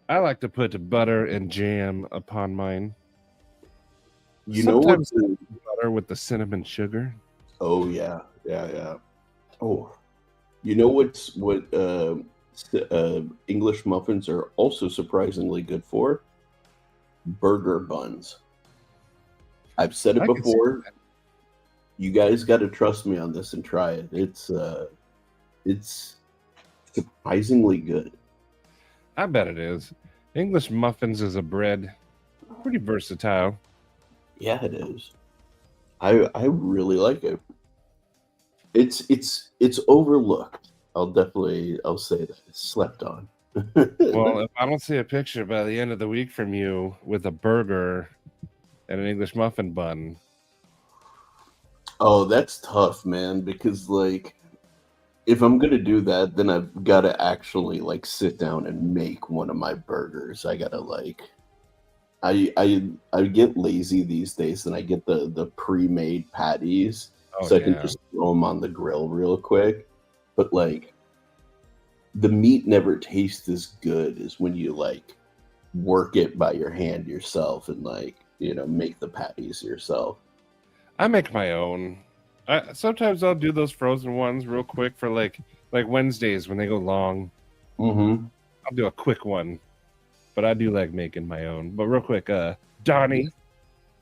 I like to put butter and jam upon mine. You know what? Sometimes butter with the cinnamon sugar. Oh yeah, yeah, yeah. Oh, you know what English muffins are also surprisingly good for? Burger buns. I've said it I can see before. that. You guys got to trust me on this and try it. It's surprisingly good. I bet it is. English muffins is a bread. Pretty versatile. Yeah, it is. I really like it. It's overlooked. I'll say that it's slept on. Well, if I don't see a picture by the end of the week from you with a burger and an English muffin bun, Oh, that's tough, man, because like if I'm gonna do that, then I've gotta actually like sit down and make one of my burgers. I gotta like I get lazy these days and I get the pre-made patties oh so I can yeah. just throw them on the grill real quick. But like the meat never tastes as good as when you like work it by your hand yourself and like, make the patties yourself. I make my own. Sometimes I'll do those frozen ones real quick for like Wednesdays when they go long. Mm-hmm. I'll do a quick one, but I do like making my own. But real quick, Donnie,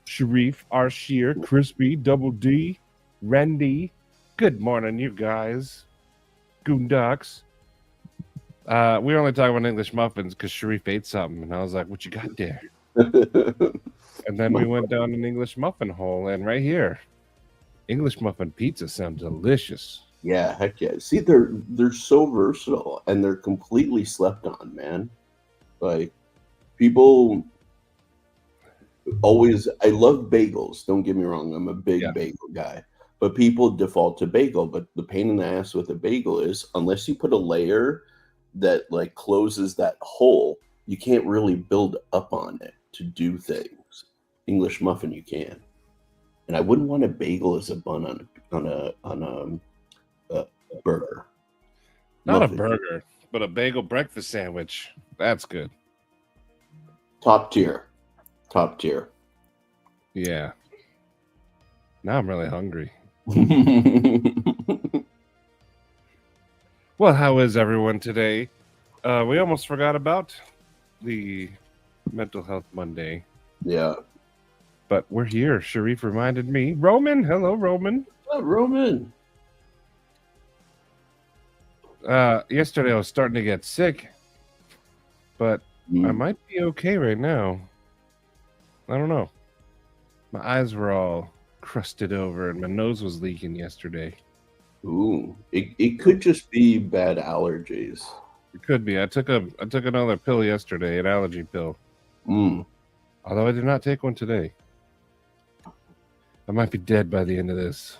Sharif, Arshir, Crispy, Double D, Randy. Good morning, you guys. Goondocks. We were only talking about English muffins because Sharif ate something, and I was like, "What you got there?" And then we went down an English muffin hole, and right here, English muffin pizza sounds delicious. Yeah, heck yeah. See, they're so versatile and they're completely slept on, man. Like people always I love bagels, don't get me wrong. I'm a Yeah, big bagel guy. But people default to bagel, but the pain in the ass with a bagel is unless you put a layer that like closes that hole, you can't really build up on it to do things. English muffin you can. And I wouldn't want a bagel as a bun on a burger. not a Muffin. burger, but a bagel breakfast sandwich. That's good. Top tier. Top tier. Yeah. Now I'm really hungry. Well, how is everyone today? We almost forgot about the Mental Health Monday, Yeah. but we're here. Sharif reminded me. Roman, hello, Roman. Roman. Yesterday I was starting to get sick, but I Mm. might be okay right now. I don't know. My eyes were all crusted over and my nose was leaking yesterday. Ooh. It could just be bad allergies. It could be. I took another pill yesterday, an allergy pill. Mm. Although I did not take one today. I might be dead by the end of this.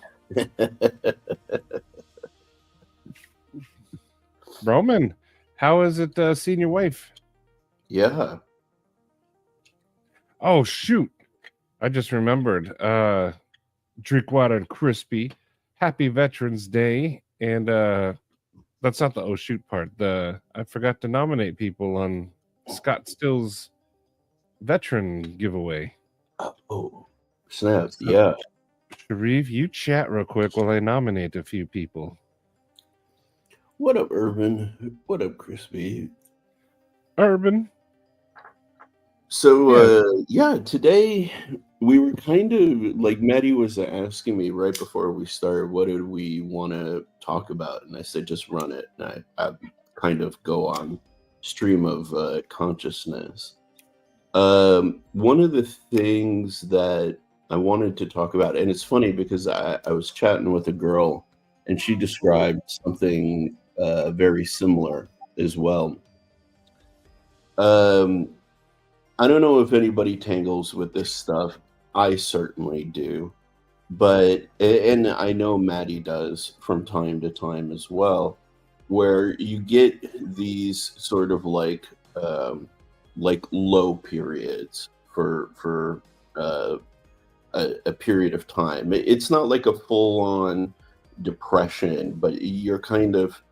Roman, how is it seeing your wife? Yeah. Oh shoot. I just remembered. Drinkwater and Crispy. Happy Veterans Day. And that's not the oh shoot part. The I forgot to nominate people on Scott Still's veteran giveaway. Oh. Snap. So Yeah. Sharif, you chat real quick while I nominate a few people. What up, Urban? What up, Crispy? Urban. So Yeah. yeah, today we were kind of like Maddie was asking me right before we started, what did we want to talk about? And I said, just run it. And I kind of go on stream of consciousness. One of the things that I wanted to talk about, and it's funny because I was chatting with a girl and she described something very similar as well. Um, I don't know if anybody tangles with this stuff. I certainly do. But, and I know Maddie does from time to time as well, where you get these sort of like low periods for a period of time. It's not like a full on depression, but you're kind of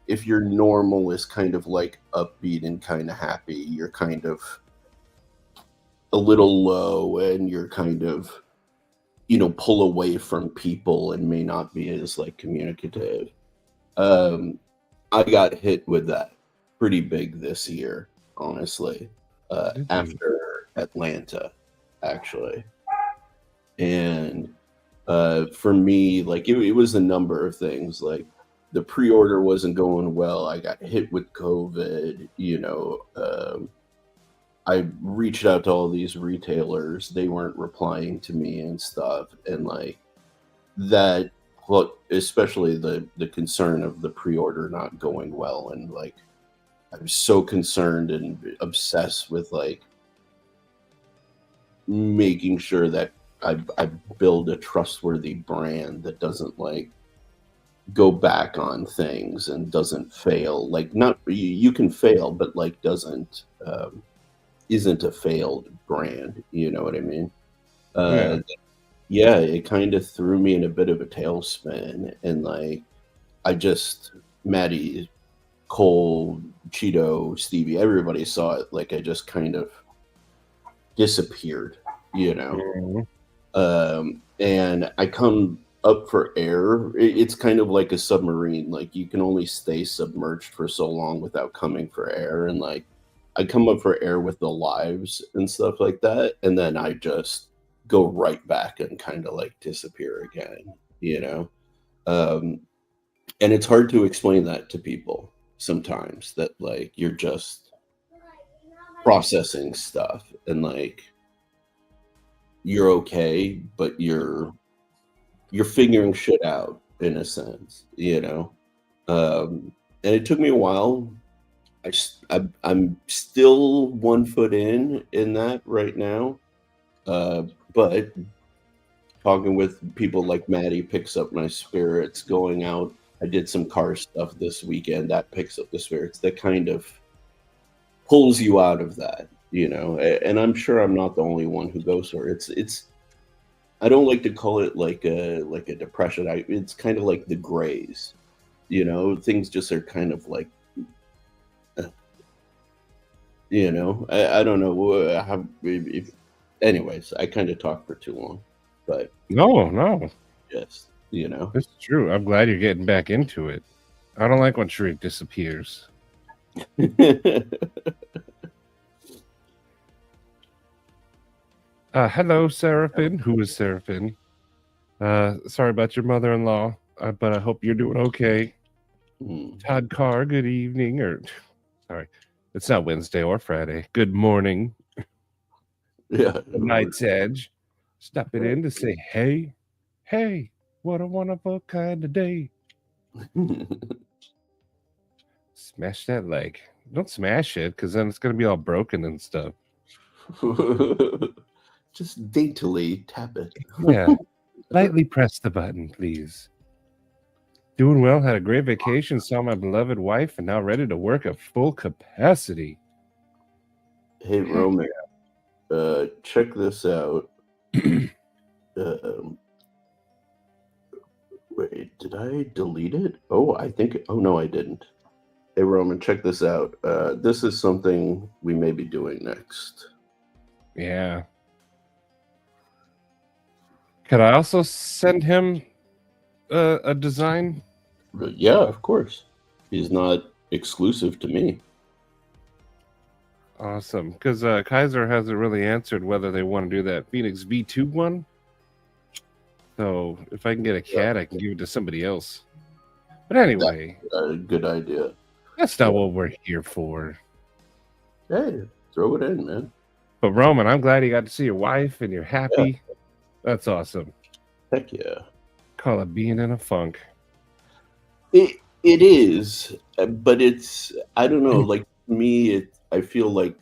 if your normal is kind of like upbeat and kind of happy, you're kind of a little low and you're kind of, pull away from people and may not be as like communicative. I got hit with that pretty big this year, honestly, Did you? after Atlanta, actually. And for me, like it was a number of things. Like the pre-order wasn't going well. I got hit with COVID. I reached out to all these retailers. They weren't replying to me and stuff. And like that, well, especially the concern of the pre-order not going well. And like I was so concerned and obsessed with like making sure that I build a trustworthy brand that doesn't like go back on things and doesn't fail. Like not you can fail, but like doesn't isn't a failed brand. You know what I mean? Yeah. Yeah, it kind of threw me in a bit of a tailspin, and like I just Maddie, Cole, Cheeto, Stevie, everybody saw it. Like I just kind of disappeared, you know. Mhm. And I come up for air. It's kind of like a submarine. Like you can only stay submerged for so long without coming for air. And like I come up for air with the lives and stuff like that, and then I just go right back and kind of like disappear again, you know. Um, and it's hard to explain that to people sometimes that like you're just processing stuff and like you're okay, but you're figuring shit out in a sense, you know. And it took me a while. I'm still 1 foot in that right now, but talking with people like Maddie picks up my spirits. Going out, I did some car stuff this weekend that picks up the spirits. That kind of pulls you out of that, you know. And I'm sure I'm not the only one who goes for it. It's I don't like to call it like a depression. It's kind of like the grays, you know. Things just are kind of like, you know. I don't know how. If, anyways, I kind of talked for too long, but No, just you know. it's true. I'm glad you're getting back into it. I don't like when Shrek disappears. Hello, Seraphin. Who is Seraphin? Sorry about your mother-in-law, but I hope you're doing okay. Todd Carr, good evening, or sorry, it's not Wednesday or Friday. Good morning, Yeah. the Night's Edge. Stepping in to say, hey, what a wonderful kind of day. Smash that like. Don't smash it, because then it's gonna be all broken and stuff. Just daintily tap it. Yeah, lightly press the button, please. Doing well, had a great vacation, saw my beloved wife, and now ready to work at full capacity. Hey Roman, check this out. Wait, did I delete it? Oh, I think. Oh no, I didn't. Hey Roman, check this out. This is something we may be doing next. Yeah. Could I also send him a design? Yeah, of course. He's not exclusive to me. Awesome, because Kaiser hasn't really answered whether they want to do that Phoenix V2 one. So if I can get a cat, I can give it to somebody else. But anyway, Good idea. that's not what we're here for. Hey, throw it in, man. But Roman, I'm glad you got to see your wife and you're happy. Yeah. That's awesome. Heck yeah. Call it being in a funk. It is, but it's I don't know. Like me, I feel like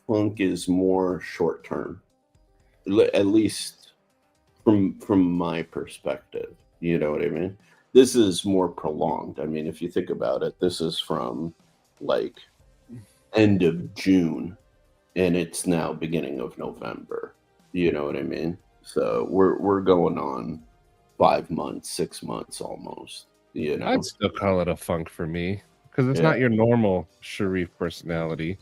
funk is more short term, at least from my perspective. You know what I mean? This is more prolonged. I mean, if you think about it, this is from like end of June, and it's now beginning of November. You know what I mean? So we're going on 5 months, 6 months almost. You know, I'd still call it a funk for me. because it's not your normal Sharif personality,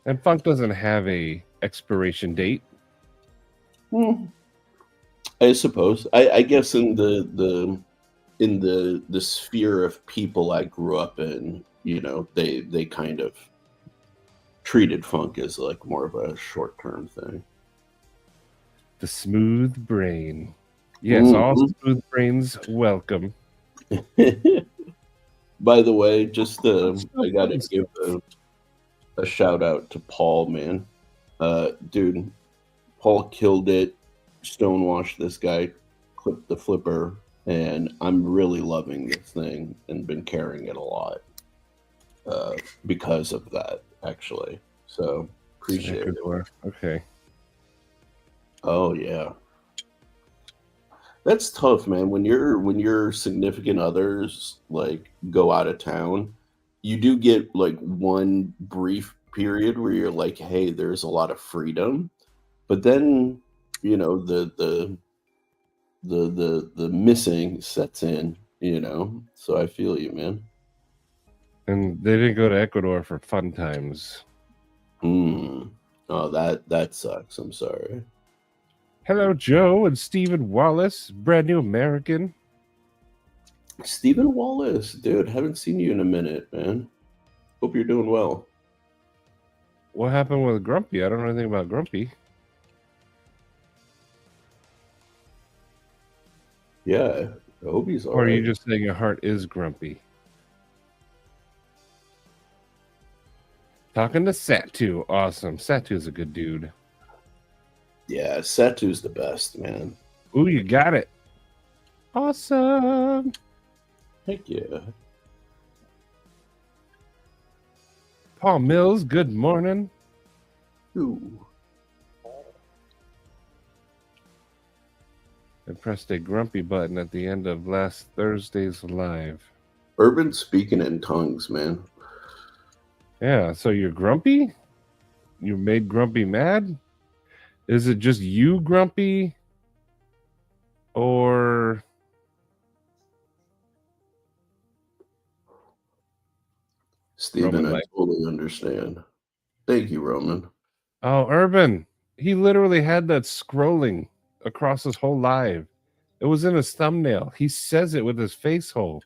and funk doesn't have a expiration date. I suppose. I guess in the sphere of people I grew up in, they kind of treated funk as like more of a short-term thing. The smooth brain. Yes, all smooth brains welcome. By the way, just I gotta give a shout out to Paul, man. Dude, Paul killed it. Stonewashed this guy, clipped the flipper, and I'm really loving this thing and been carrying it a lot because of that, actually. So appreciate it. Okay. Oh yeah. That's tough, man. When your significant others like go out of town, you do get like one brief period where you're like, hey, there's a lot of freedom. But then, the missing sets in, So I feel you, man. And they didn't go to Ecuador for fun times. Oh, that sucks. I'm sorry. Hello, Joe and Stephen Wallace, brand new American. Stephen Wallace, dude, haven't seen you in a minute, man. Hope you're doing well. What happened with Grumpy? I don't know anything about Grumpy. Yeah, I hope he's all right. Or are you just saying your heart is grumpy? Talking to Satu. Awesome. Satu's a good dude. Yeah, Satu's the best, man. Ooh, you got it. Awesome. Heck yeah. Paul Mills, good morning. Ooh. I pressed a grumpy button at the end of last Thursday's live. Urban speaking in tongues, man. Yeah, so you're grumpy? You made Grumpy mad? Is it just you grumpy? Or... Steven, I totally understand. Thank you, Roman. Oh, Urban. He literally had that scrolling across his whole live. It was in his thumbnail. He says it with his face hole.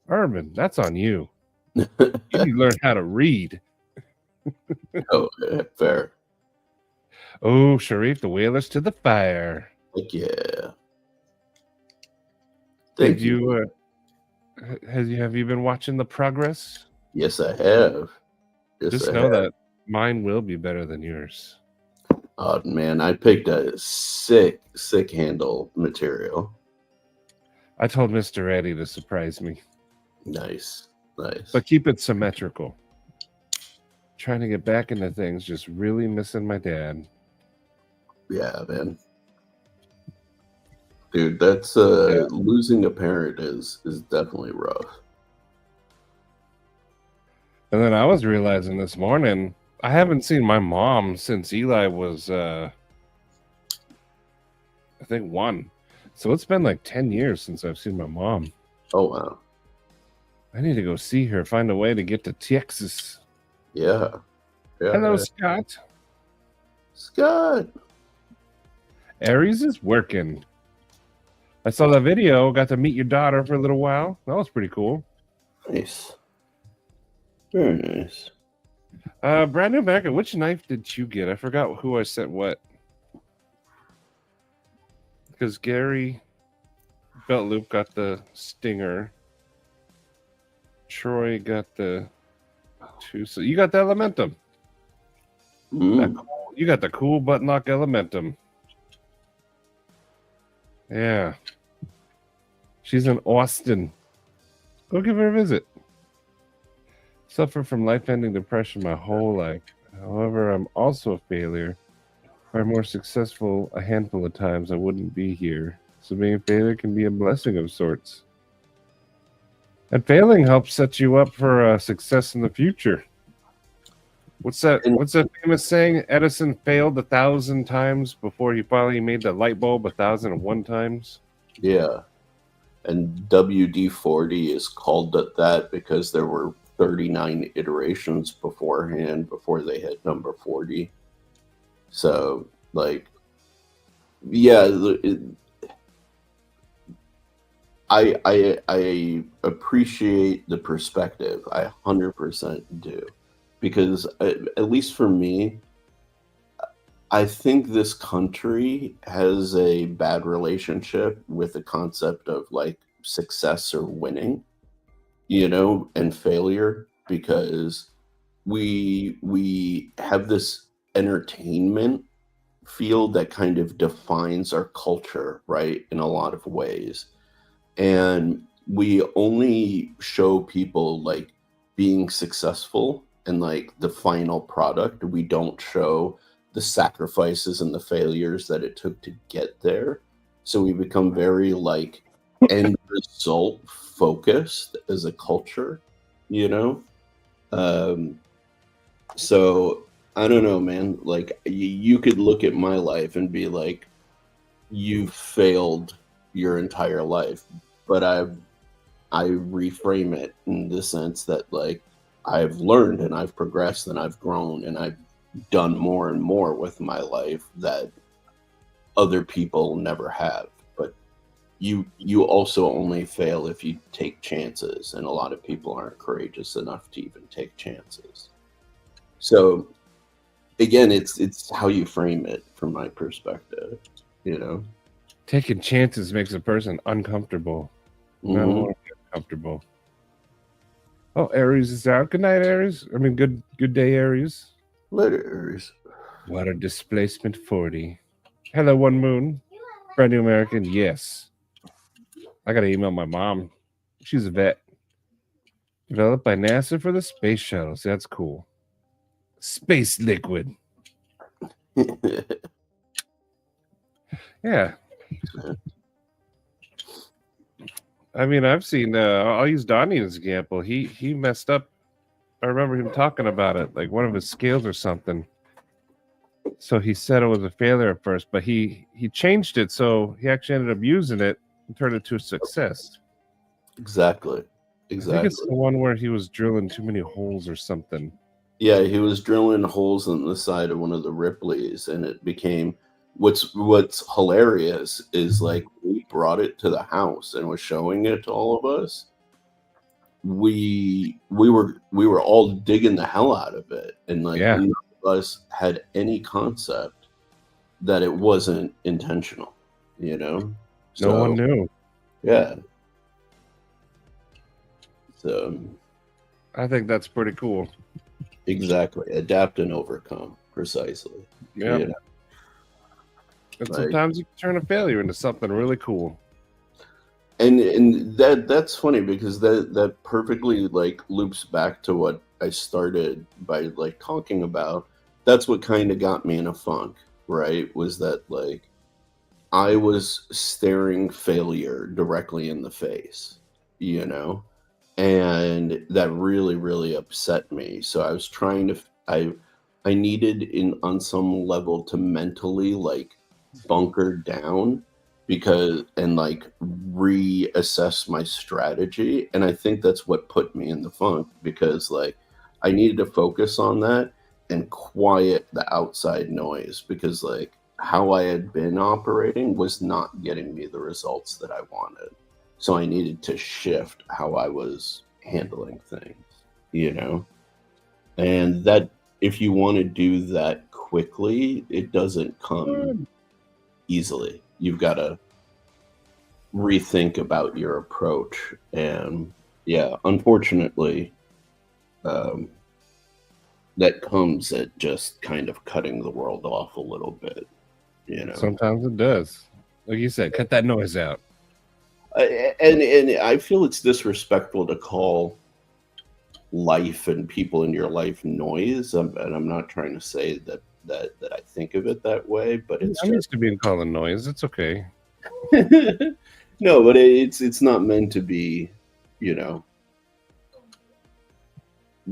Urban, that's on you. You need to learn how to read. Oh, yeah, fair. Oh, Sharif, the whalers to the fire. Heck yeah. Thank you. Have you been watching the progress? Yes, I have. Just know that mine will be better than yours. Oh man, I picked a sick handle material. I told Mr. Eddie to surprise me. Nice. But keep it symmetrical. Trying to get back into things, just really missing my dad. Yeah, man. Dude, that's losing a parent is definitely rough. And then I was realizing this morning, I haven't seen my mom since Eli was, I think 1. So it's been like 10 years since I've seen my mom. Oh, wow. I need to go see her, find a way to get to Texas. Yeah. Hello, Scott. Scott. Aries is working. I saw the video, got to meet your daughter for a little while. That was pretty cool. Nice. Very nice. Brand new American, which knife did you get? I forgot who I sent what. Because Gary Belt Loop got the Stinger. Troy got the 2. So you got the Elementum. You got the cool button lock Elementum. Yeah. She's in Austin. Go give her a visit. Suffered from life-ending depression my whole life. However, I'm also a failure. If I'm more successful a handful of times, I wouldn't be here. So being a failure can be a blessing of sorts. And failing helps set you up for success in the future. What's that famous saying? Edison failed 1,000 times before he finally made the light bulb 1,001 times. Yeah. And WD-40 is called that because there were 39 iterations beforehand before they hit number 40. So, like, yeah, I appreciate the perspective. I 100% do, because at least for me, I think this country has a bad relationship with the concept of like success or winning, and failure, because we have this entertainment field that kind of defines our culture, right, in a lot of ways. And we only show people like being successful and like the final product. We don't show the sacrifices and the failures that it took to get there. So we become very like end result focused as a culture, you know? So I don't know, man. Like you could look at my life and be like, you've failed your entire life. But I reframe it in the sense that like I've learned and I've progressed and I've grown and I've done more and more with my life that other people never have. But you also only fail if you take chances, and a lot of people aren't courageous enough to even take chances. So again, it's how you frame it from my perspective, Taking chances makes a person uncomfortable. I don't want to get comfortable. Oh, Aries is out. Good night, Aries. I mean, good day, Aries. Later, Aries. Water displacement 40. Hello, One Moon. Brand new American. Yes. I got to email my mom. She's a vet. Developed by NASA for the space shuttle. So that's cool. Space liquid. Yeah. I mean, I've seen. I'll use Donnie as an example. He messed up. I remember him talking about it, like one of his scales or something. So he said it was a failure at first, but he changed it, so he actually ended up using it and turned it to a success. Exactly. I think it's the one where he was drilling too many holes or something. Yeah, he was drilling holes in the side of one of the Ripleys, and it became what's hilarious is like we brought it to the house and was showing it to all of us. We were all digging the hell out of it, and like none of us had any concept that it wasn't intentional, So, no one knew. Yeah. So I think that's pretty cool. Exactly. Adapt and overcome. Precisely. Yeah. And sometimes you can turn a failure into something really cool. And that's funny because that perfectly like loops back to what I started by like talking about. That's what kind of got me in a funk, right? Was that like I was staring failure directly in the face, and that really, really upset me. So I was trying to, I needed on some level to mentally like bunker down and like reassess my strategy. And I think that's what put me in the funk, because like I needed to focus on that and quiet the outside noise, because like how I had been operating was not getting me the results that I wanted. So I needed to shift how I was handling things, and that if you want to do that quickly, it doesn't come easily. You've got to rethink about your approach. And yeah, unfortunately, that comes at just kind of cutting the world off a little bit, Sometimes it does. Like you said, cut that noise out. And I feel it's disrespectful to call life and people in your life noise. And I'm not trying to say that I think of it that way, but I'm used to being called a noise. It's okay. No, but it's not meant to be,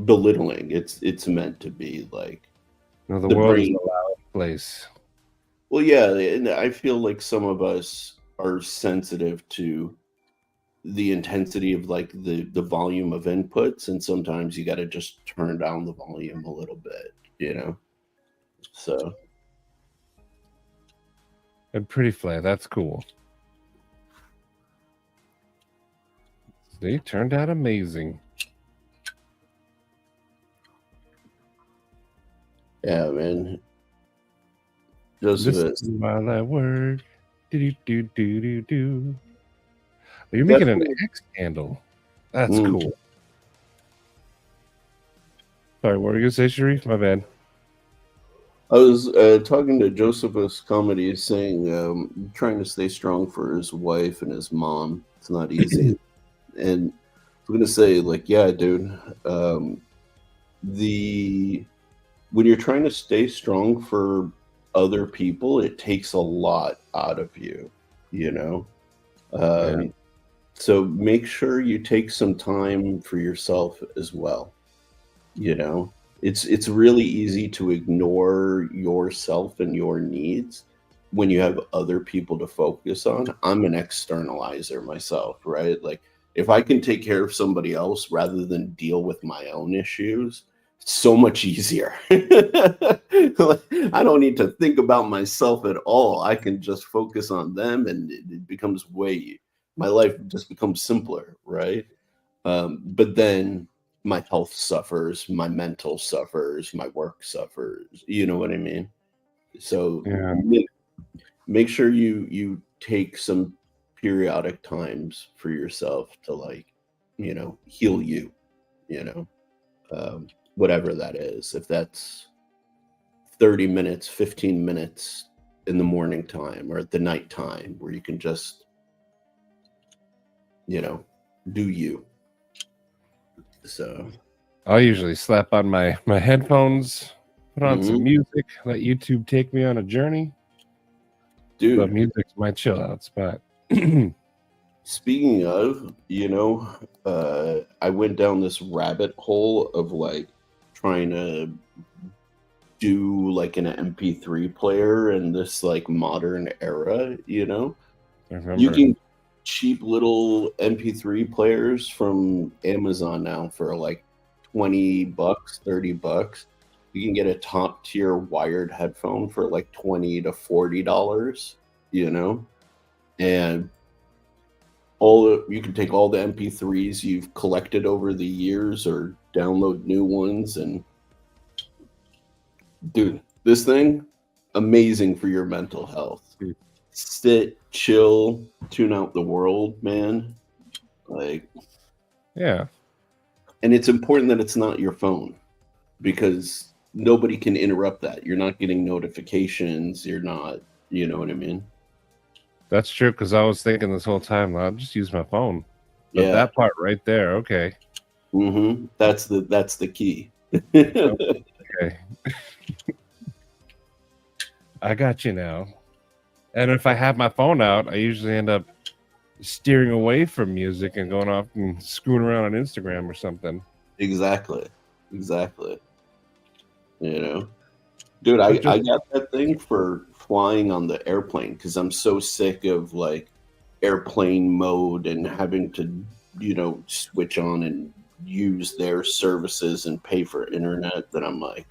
belittling. It's meant to be like no, the world is a loud place. Well, yeah, and I feel like some of us are sensitive to the intensity of like the volume of inputs, and sometimes you got to just turn down the volume a little bit, you know. So And pretty flat. That's cool. They turned out amazing. yeah, man. This Joseph, is while I work. Do do do do do. You're that's making an X handle. That's Mm. cool. Sorry, what were you gonna say, Sharif? My bad. I was talking to Josephus Comedy, saying trying to stay strong for his wife and his mom. It's not easy, and I'm gonna say, like, yeah, dude. The When you're trying to stay strong for other people, it takes a lot out of you, you know. Yeah. So make sure you take some time for yourself as well. You know, it's really easy to ignore yourself and your needs when you have other people to focus on. I'm an externalizer myself, right? Like, if I can take care of somebody else rather than deal with my own issues, it's so much easier. Like, I don't need to think about myself at all. I can just focus on them, and it becomes my life just becomes simpler, right? But then my health suffers, my mental suffers, my work suffers. You know what I mean? So Yeah. make sure you take some periodic times for yourself to, like, heal you. You know, whatever that is. If that's 30 minutes, 15 minutes in the morning time or at the night time, where you can just, do you. So I'll usually slap on my headphones, put on some Mhm. music, let YouTube take me on a journey. But Dude, music's my chill out spot. speaking of, I went down this rabbit hole of, like, trying to do like an MP3 player in this, like, modern era. I You remember. can cheap little MP3 players from Amazon now for like $20, $30. You can get a top tier wired headphone for like $20 to $40, and you can take all the MP3s you've collected over the years or download new ones. And dude, this thing, amazing for your mental health. Dude. Sit, chill, tune out the world, man. Like, Yeah. and it's important that it's not your phone, because nobody can interrupt that. You're not getting notifications. You're not, you know what I mean? That's true, because I was thinking this whole time, I'll just use my phone. But Yeah. that part right there, okay. That's the key. Okay. I got you now. And if I have my phone out, I usually end up steering away from music and going off and screwing around on Instagram or something. Exactly. Dude, I got that thing for flying on the airplane, because I'm so sick of, like, airplane mode and having to, switch on and use their services and pay for internet, that I'm like,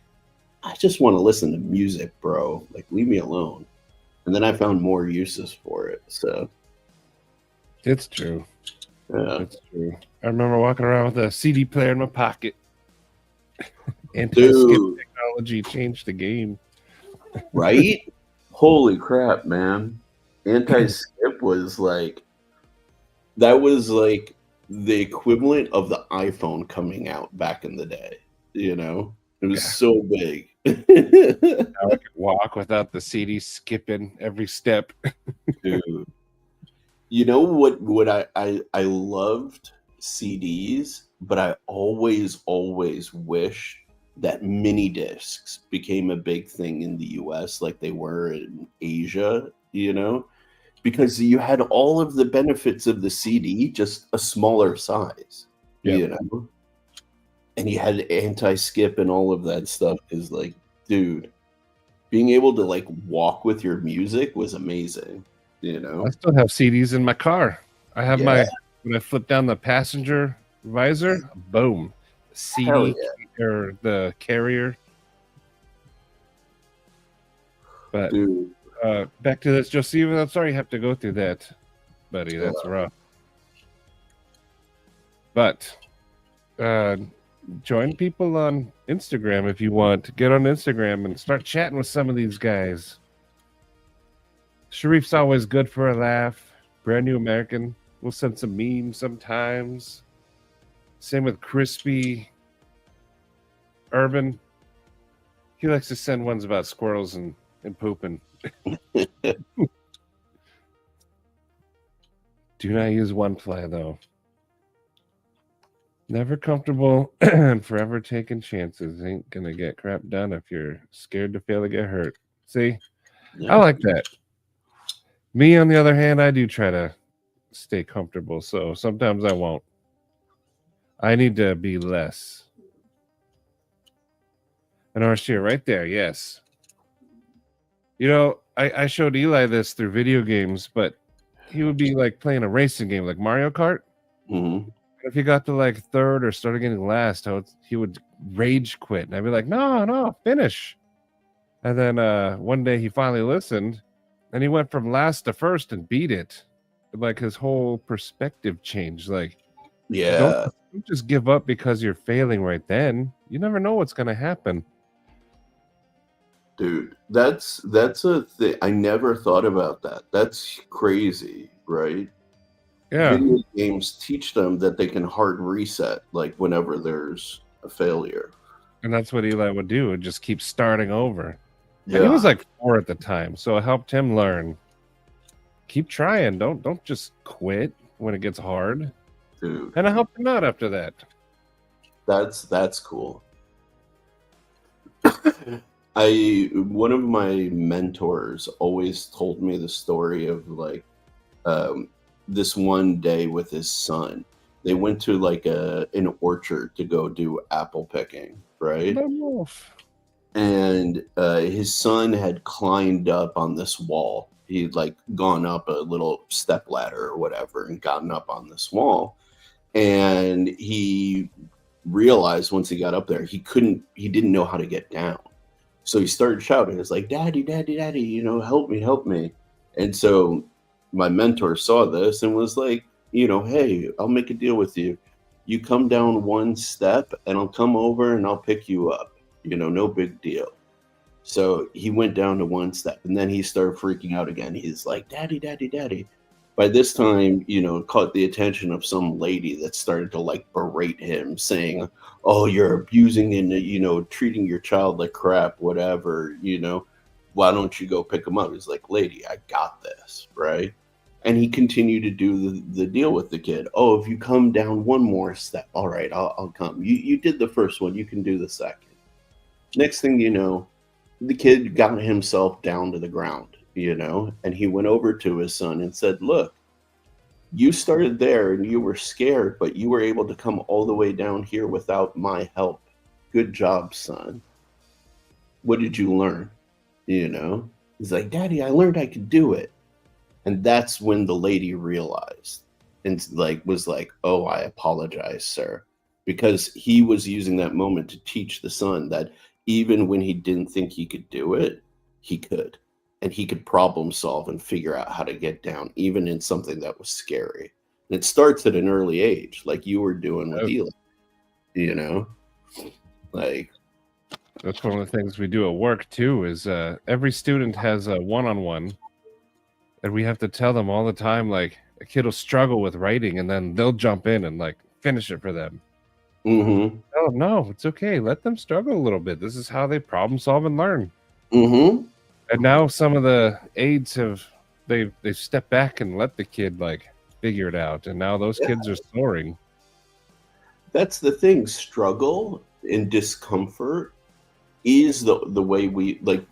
I just want to listen to music, bro. Like, leave me alone. And then I found more uses for it. So It's true. yeah. It's true. I remember walking around with a CD player in my pocket. Anti-skip Dude, technology changed the game. right? Holy crap, man. Anti-skip was like, that was like the equivalent of the iPhone coming out back in the day. It was so big. Now I can walk without the CD skipping every step. Dude, you know what I loved CDs, but I always wish that mini discs became a big thing in the US like they were in Asia, because you had all of the benefits of the CD, just a smaller size, Yep. and you had anti-skip and all of that stuff. Because, like, dude, being able to, like, walk with your music was amazing. I still have CDs in my car. I have Yeah. when I flip down the passenger visor, boom, Hell CD yeah, or the carrier. But dude. back to this, Joseph. I'm sorry you have to go through that, buddy. That's Uh, rough. But join people on Instagram if you want. Get on Instagram and start chatting with some of these guys. Sharif's always good for a laugh. Brand new American. We'll send some memes sometimes. Same with Crispy. Urban. He likes to send ones about squirrels and pooping. Do not use one fly though. Never comfortable and forever taking chances. Ain't gonna get crap done if you're scared to fail to get hurt. See? I like that. Me, on the other hand, I do try to stay comfortable, so sometimes I won't. I need to be less. And Arshia, right there, yes. You know, I showed Eli this through video games, but he would be like playing a racing game like Mario Kart. Mm-hmm. If he got to like third or started getting last, he would rage quit. And I'd be like, no, finish. And then one day he finally listened and he went from last to first and beat it. Like his whole perspective changed. Like, Yeah, don't just give up because you're failing right then. You never know what's going to happen. dude. That's a thing. I never thought about that. That's crazy, right? Yeah. Video games teach them that they can hard reset, like whenever there's a failure. And that's what Eli would do. Would just keep starting over. Yeah, And he was like 4 at the time, so it helped him learn. Keep trying. Don't just quit when it gets hard. dude. And I helped him out after that. That's cool. One of my mentors always told me the story of like this one day with his son. They went to like an orchard to go do apple picking, right? And his son had climbed up on this wall. He'd like gone up a little step ladder or whatever and gotten up on this wall. And he realized once he got up there, he didn't know how to get down. So he started shouting. It's like, Daddy, Daddy, Daddy, you know, help me, help me. And so my mentor saw this and was like, you know, hey, I'll make a deal with you. You come down one step and I'll come over and I'll pick you up. You know, no big deal. So he went down to one step and then he started freaking out again. He's like, Daddy, Daddy, Daddy. By this time, you know, caught the attention of some lady that started to like berate him, saying, oh, you're abusing and, you know, treating your child like crap, whatever, you know, why don't you go pick him up? He's like, lady, I got this, right? And he continued to do the deal with the kid. Oh, if you come down one more step, all right, I'll come. You did the first one, you can do the second. Next thing you know, the kid got himself down to the ground, you know, and he went over to his son and said, look, you started there and you were scared, but you were able to come all the way down here without my help. Good job, son. What did you learn? You know, he's like, Daddy, I learned I could do it. And that's when the lady realized and like was like, oh, I apologize, sir. Because he was using that moment to teach the son that even when he didn't think he could do it, he could. And he could problem solve and figure out how to get down, even in something that was scary. And it starts at an early age, like you were doing with Eli, you know? Like, that's one of the things we do at work too, is every student has a one-on-one. And we have to tell them all the time, like, a kid will struggle with writing and then they'll jump in and like finish it for them. mm-hmm. Oh, no, it's okay. Let them struggle a little bit. This is how they problem solve and learn. Mm-hmm. And now some of the aides they've stepped back and let the kid like figure it out. And now those kids are soaring. That's the thing. Struggle and discomfort is the way we like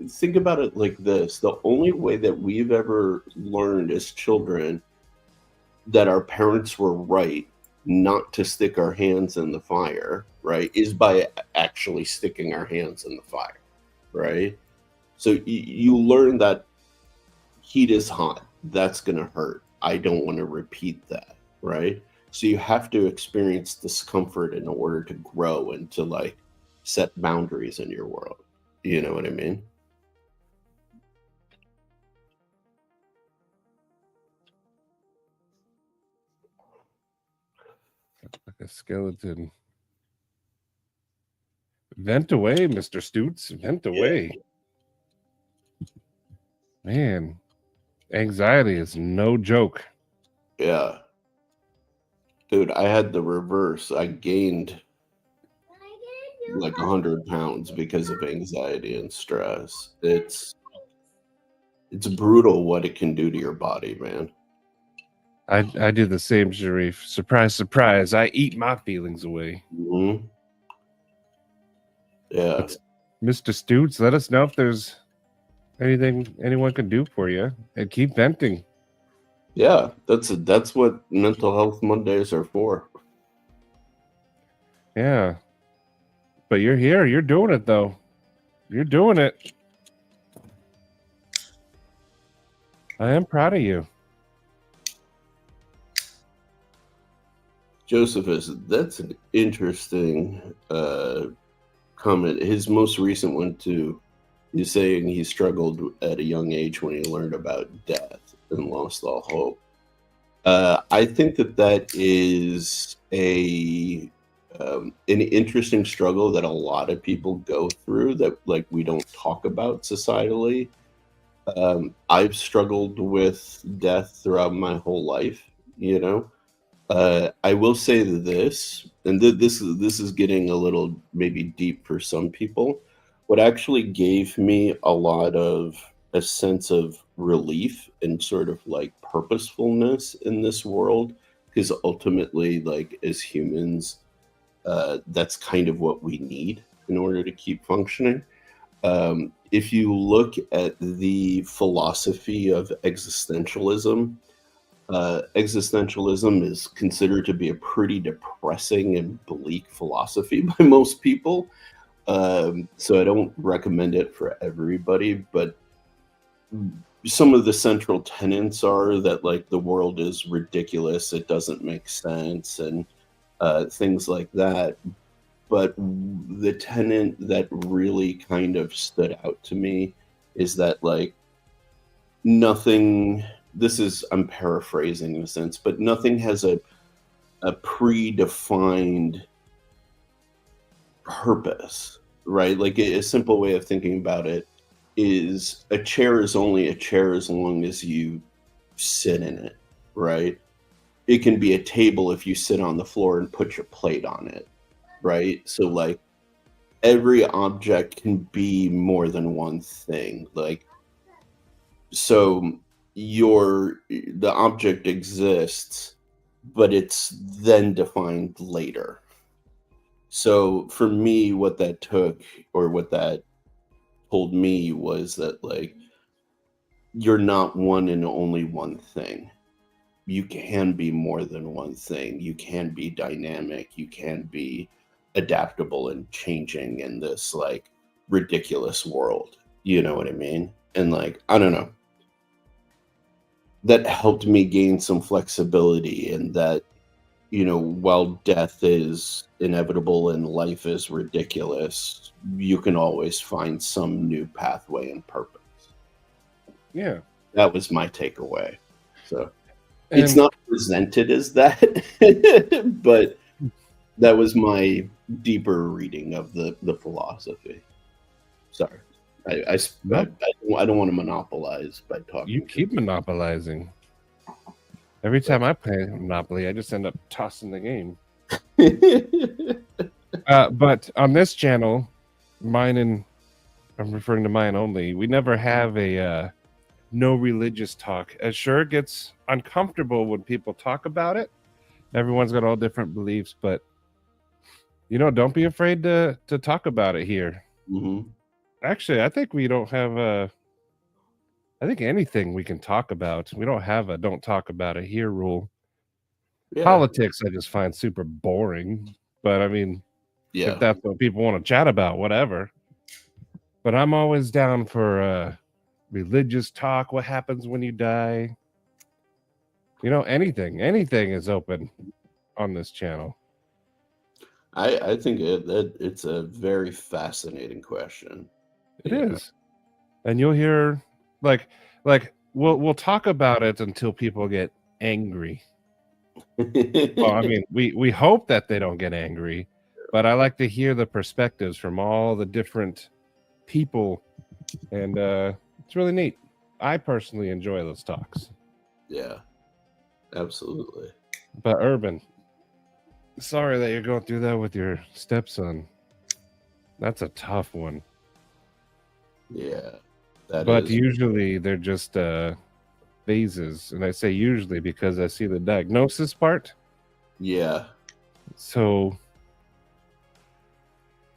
think about it like this. The only way that we've ever learned as children that our parents were right not to stick our hands in the fire, right, is by actually sticking our hands in the fire, right? So you learn that heat is hot. That's going to hurt. I don't want to repeat that, right? So you have to experience discomfort in order to grow and to like set boundaries in your world. You know what I mean? Like a skeleton. Vent away, Mr. Stoots. Vent away. Man, anxiety is no joke. Yeah. Dude, I had the reverse. I gained like 100 pounds because of anxiety and stress. It's brutal what it can do to your body, man. I do the same, Sharif. Surprise, surprise. I eat my feelings away. Mm-hmm. Yeah. But Mr. Stoots, let us know if there's anything anyone can do for you, and keep venting. Yeah, that's what mental health Mondays are for. Yeah. But you're here. You're doing it, though. You're doing it. I am proud of you. Josephus, that's an interesting comment. His most recent one, too, is saying he struggled at a young age when he learned about death and lost all hope. I think that is an interesting struggle that a lot of people go through that like we don't talk about societally. I've struggled with death throughout my whole life, you know. I will say this, and this is getting a little maybe deep for some people. What actually gave me a lot of a sense of relief and sort of like purposefulness in this world, because ultimately, like as humans, that's kind of what we need in order to keep functioning. If you look at the philosophy of existentialism, existentialism is considered to be a pretty depressing and bleak philosophy by most people. So I don't recommend it for everybody, but some of the central tenets are that like the world is ridiculous, it doesn't make sense, and things like that. But the tenet that really kind of stood out to me is that like nothing, this is, I'm paraphrasing in a sense, but nothing has a predefined purpose, right? Like a simple way of thinking about it is a chair is only a chair as long as you sit in it, right? It can be a table if you sit on the floor and put your plate on it, right? So like every object can be more than one thing. Like, so the object exists, but it's then defined later. So for me, what that took, or what that told me, was that like you're not one and only one thing. You can be more than one thing. You can be dynamic. You can be adaptable and changing in this like ridiculous world. You know what I mean? And like, I don't know. That helped me gain some flexibility, and that, you know, while death is inevitable and life is ridiculous, you can always find some new pathway and purpose. Yeah. That was my takeaway. So And it's not presented as that, but that was my deeper reading of the philosophy. Sorry. I don't want to monopolize by talking. you keep monopolizing. Every time I play Monopoly, I just end up tossing the game. But on this channel, mine and I'm referring to mine only, we never have a no religious talk. It sure gets uncomfortable when people talk about it. Everyone's got all different beliefs, but you know, don't be afraid to talk about it here. Mm-hmm. Actually, I think we don't have I think anything we can talk about. We don't have a don't talk about it here rule. Yeah. Politics, I just find super boring. But I mean, if that's what people want to chat about, whatever. But I'm always down for religious talk. What happens when you die? anything is open on this channel. I think it's a very fascinating question. It is. And you'll hear like we'll talk about it until people get angry. Well, I mean, we hope that they don't get angry, but I like to hear the perspectives from all the different people, and it's really neat. I personally enjoy those talks. Yeah, absolutely. But Urban, sorry that you're going through that with your stepson. That's a tough one. Yeah, but usually they're just phases, and I say usually because I see the diagnosis part. Yeah. So,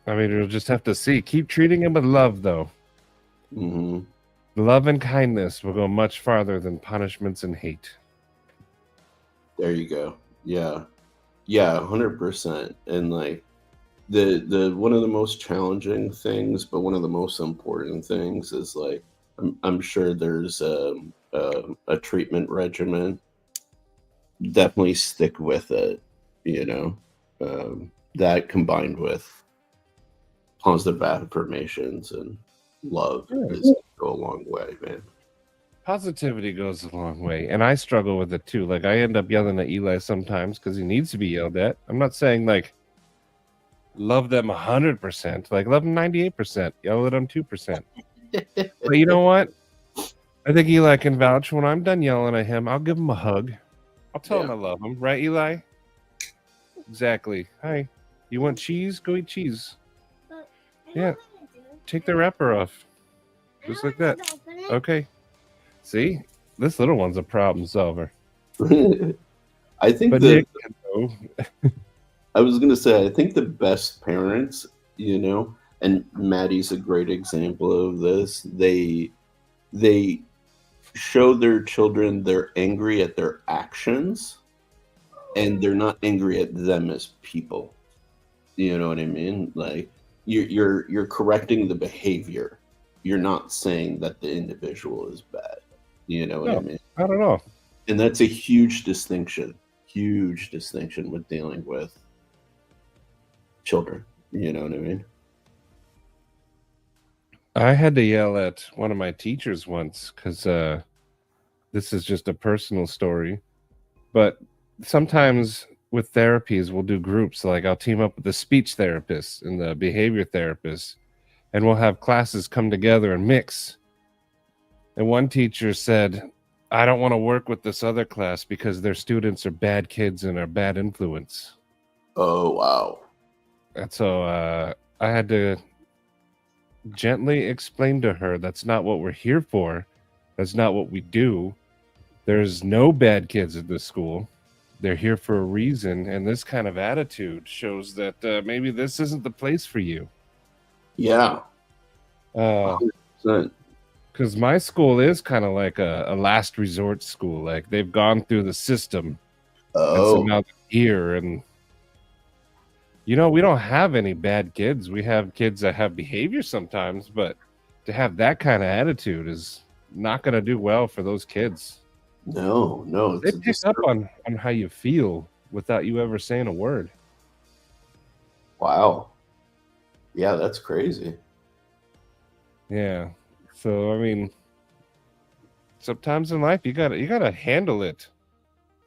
I mean, you'll just have to see. Keep treating him with love, though. Mm-hmm. Love and kindness will go much farther than punishments and hate. There you go. Yeah. Yeah, 100%. And like the one of the most challenging things, but one of the most important things is like I'm sure there's a treatment regimen. Definitely stick with it, that combined with positive affirmations and love is go a long way, man. Positivity goes a long way, and I struggle with it too. Like I end up yelling at Eli sometimes because he needs to be yelled at. I'm not saying like love them 100%, like love them 98%, yell at them 2%. But you know what? I think Eli can vouch. When I'm done yelling at him, I'll give him a hug. I'll tell him I love him, right, Eli? Exactly. Hi. You want cheese? Go eat cheese. Yeah. Take the wrapper off. Just like that. Okay. See? This little one's a problem solver. I think I was going to say, I think the best parents, and Maddie's a great example of this. They show their children they're angry at their actions and they're not angry at them as people. You know what I mean? Like you're correcting the behavior. You're not saying that the individual is bad. You know what I mean? I don't know. And that's a huge distinction with dealing with children. You know what I mean? I had to yell at one of my teachers once because this is just a personal story. But sometimes with therapies, we'll do groups. Like I'll team up with the speech therapist and the behavior therapist, and we'll have classes come together and mix. And one teacher said, I don't want to work with this other class because their students are bad kids and are bad influence. Oh, wow. And so I had to gently explain to her that's not what we're here for. That's not what we do. There's no bad kids at this school. They're here for a reason, and this kind of attitude shows that maybe this isn't the place for you. Yeah. 100%. Because my school is kind of like a last resort school. Like they've gone through the system. Oh. And so now they're here, and we don't have any bad kids. We have kids that have behavior sometimes, but to have that kind of attitude is not going to do well for those kids. No. They pick up on how you feel without you ever saying a word. Wow. Yeah, that's crazy. Yeah. So, I mean, sometimes in life you gotta handle it.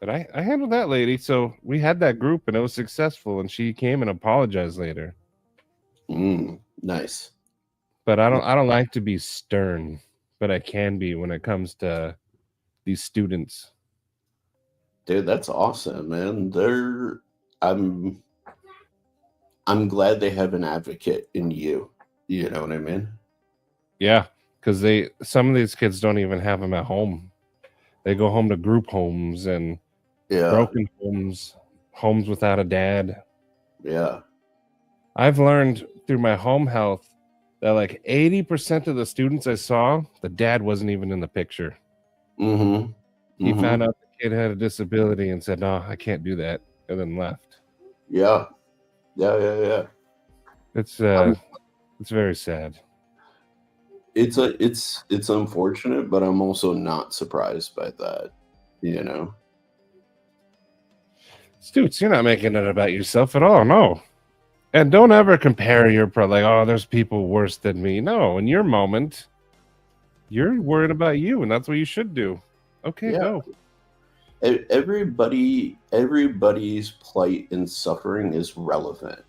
And I handled that lady. So we had that group and it was successful, and she came and apologized later. Nice. But I don't like to be stern, but I can be when it comes to these students. Dude, that's awesome, man. I'm glad they have an advocate in you. You know what I mean? Yeah, because some of these kids don't even have them at home. They go home to group homes and broken homes without a dad. Yeah. I've learned through my home health that like 80% of the students I saw, the dad wasn't even in the picture. Mm-hmm. He found out the kid had a disability and said, "No, I can't do that," and then left. Yeah. It's very sad. It's unfortunate, but I'm also not surprised by that. Stoots, you're not making it about yourself at all. No. And don't ever compare like, oh, there's people worse than me. No, in your moment, you're worried about you, and that's what you should do. Okay, Yeah. go. Everybody's plight and suffering is relevant.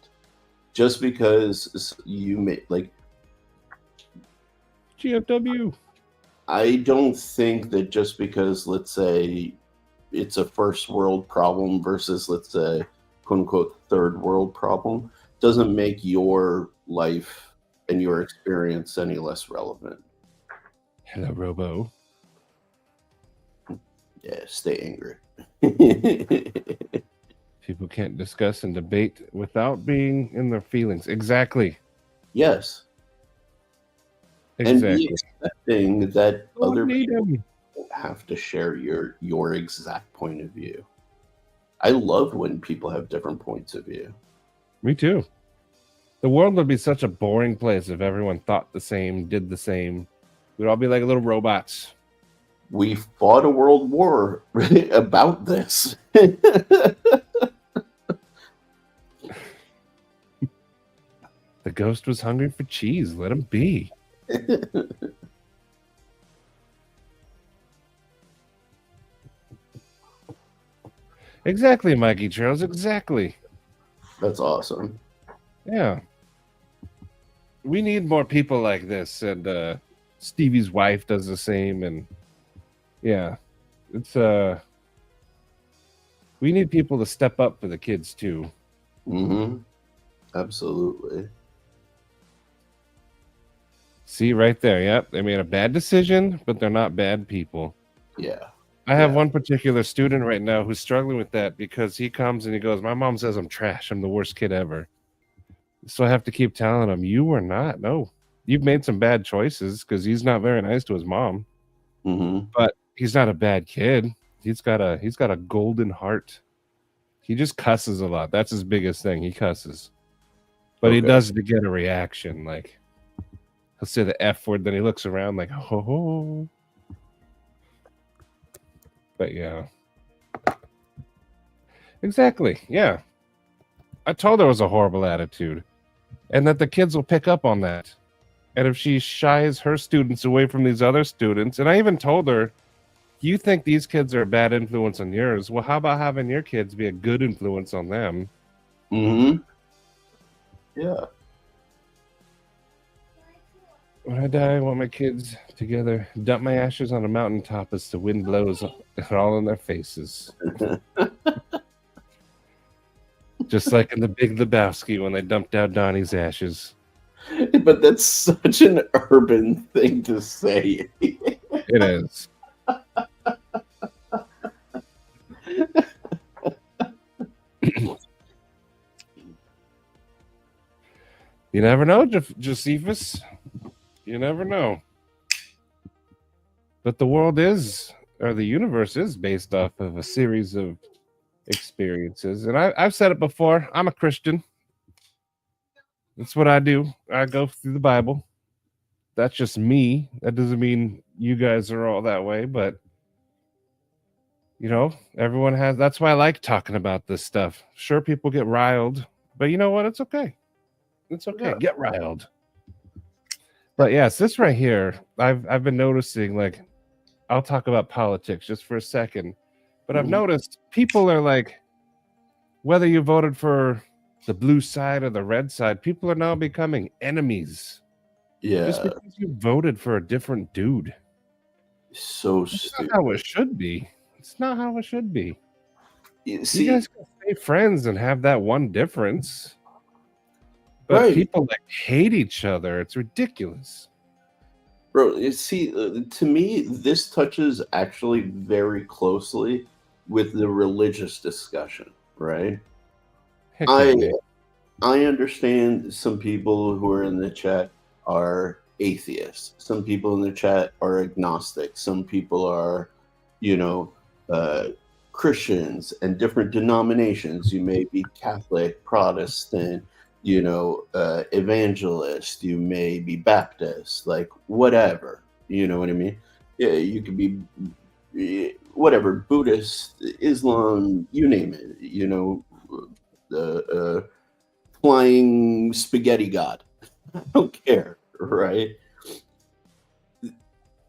Just because you may like GFW. I don't think that just because, let's say, it's a first world problem versus, let's say, quote unquote, third world problem, doesn't make your life and your experience any less relevant. Hello, Robo. Yeah, stay angry. People can't discuss and debate without being in their feelings. Exactly. Yes. Exactly. And be expecting that other people them. have to share your exact point of view. I love when people have different points of view. Me too. The world would be such a boring place if everyone thought the same, did the same. We'd all be like little robots. We fought a world war about this. The ghost was hungry for cheese. Let him be. Exactly, Mikey Charles. Exactly. That's awesome. Yeah. We need more people like this. And Stevie's wife does the same. And yeah, it's we need people to step up for the kids too. Mm-hmm. Absolutely. See right there. Yep. They made a bad decision, but they're not bad people. Yeah. I have one particular student right now who's struggling with that because he comes and he goes, my mom says I'm trash. I'm the worst kid ever. So I have to keep telling him, you are not. No, you've made some bad choices because he's not very nice to his mom. Mm-hmm. But he's not a bad kid. He's got a golden heart. He just cusses a lot. That's his biggest thing. He cusses. But he does it to get a reaction. Like, he'll say the F word, then he looks around like, oh. But yeah. Exactly. Yeah. I told her it was a horrible attitude. And that the kids will pick up on that. And if she shies her students away from these other students, and I even told her, you think these kids are a bad influence on yours. Well, how about having your kids be a good influence on them? Mm-hmm. Yeah. When I die, I want my kids together. Dump my ashes on a mountaintop as the wind blows all in their faces. Just like in The Big Lebowski when they dumped out Donnie's ashes. But that's such an urban thing to say. It is. You never know, Josephus. You never know. But the world is, or the universe is based off of a series of experiences. And I've said it before. I'm a Christian. That's what I do. I go through the Bible. That's just me. That doesn't mean you guys are all that way, but you know, everyone has. That's why I like talking about this stuff. Sure, people get riled, but you know what? It's okay. It's okay. Yeah. Get riled. But yes, this right here, I've been noticing. Like, I'll talk about politics just for a second, but I've noticed people are like, whether you voted for the blue side or the red side, people are now becoming enemies. Yeah. Just because you voted for a different dude. So That's stupid. not how it should be. It's not how it should be. See, you guys can stay friends and have that one difference. But people like hate each other. It's ridiculous. Bro, you see, to me, this touches actually very closely with the religious discussion, right? I understand some people who are in the chat are atheists. Some people in the chat are agnostic. Some people are, Christians and different denominations. You may be Catholic, Protestant, evangelist. You may be Baptist, like whatever. You know what I mean? Yeah, you could be whatever, Buddhist, Islam, you name it, the flying spaghetti god. I don't care, right?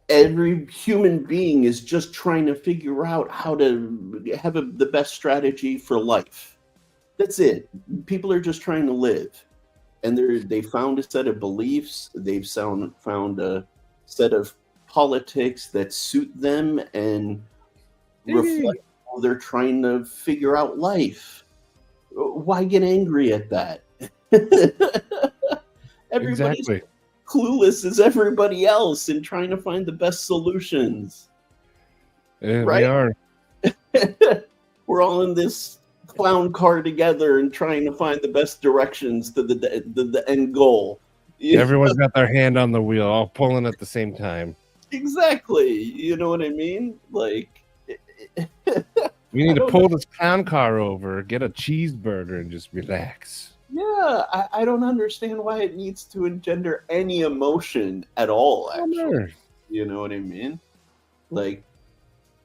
Every human being is just trying to figure out how to have the best strategy for life. That's it. People are just trying to live, and they found a set of beliefs. They've found a set of politics that suit them and reflect how they're trying to figure out life. Why get angry at that? Everybody's Exactly. clueless as everybody else in trying to find the best solutions. Yeah, Right? we are. We're all in this clown car together and trying to find the best directions to the end goal. Everyone's got their hand on the wheel, all pulling at the same time. Exactly. You know what I mean? Like, We need to pull this clown car over, get a cheeseburger, and just relax. yeah, I don't understand why it needs to engender any emotion at all, actually. Sure. You know what I mean? Like,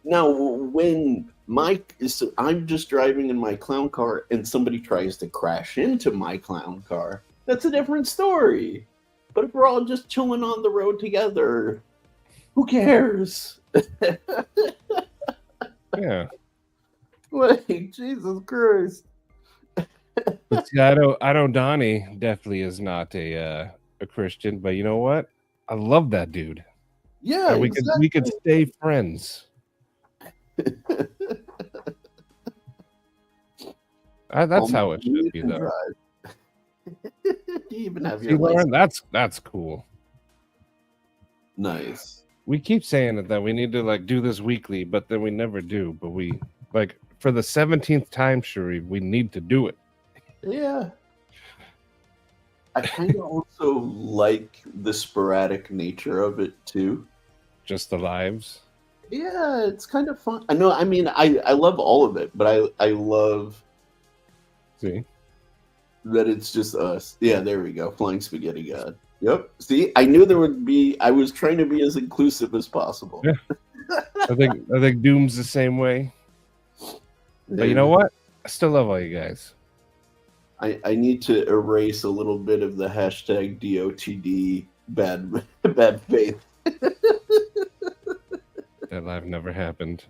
now when I'm just driving in my clown car and somebody tries to crash into my clown car, that's a different story. But if we're all just chilling on the road together, who cares? Yeah. Like, Jesus Christ. But see, I know Donnie definitely is not a Christian, but you know what? I love that dude. Yeah, And we could stay friends. That's how it should be, though. Do you even have See, your Lauren, license? that's cool. Nice. We keep saying it that we need to like do this weekly, but then we never do. But we like for the 17th time, Sharif, we need to do it. Yeah. I kind of also like the sporadic nature of it too. Just the lives. Yeah, it's kind of fun. I know. I mean, I love all of it, but I love See, that it's just us. Yeah, there we go. Flying Spaghetti God. Yep. See, I knew there would be. I was trying to be as inclusive as possible. Yeah. I think Doom's the same way. But you know what? I still love all you guys. I need to erase a little bit of the hashtag DOTD bad faith. That live never happened.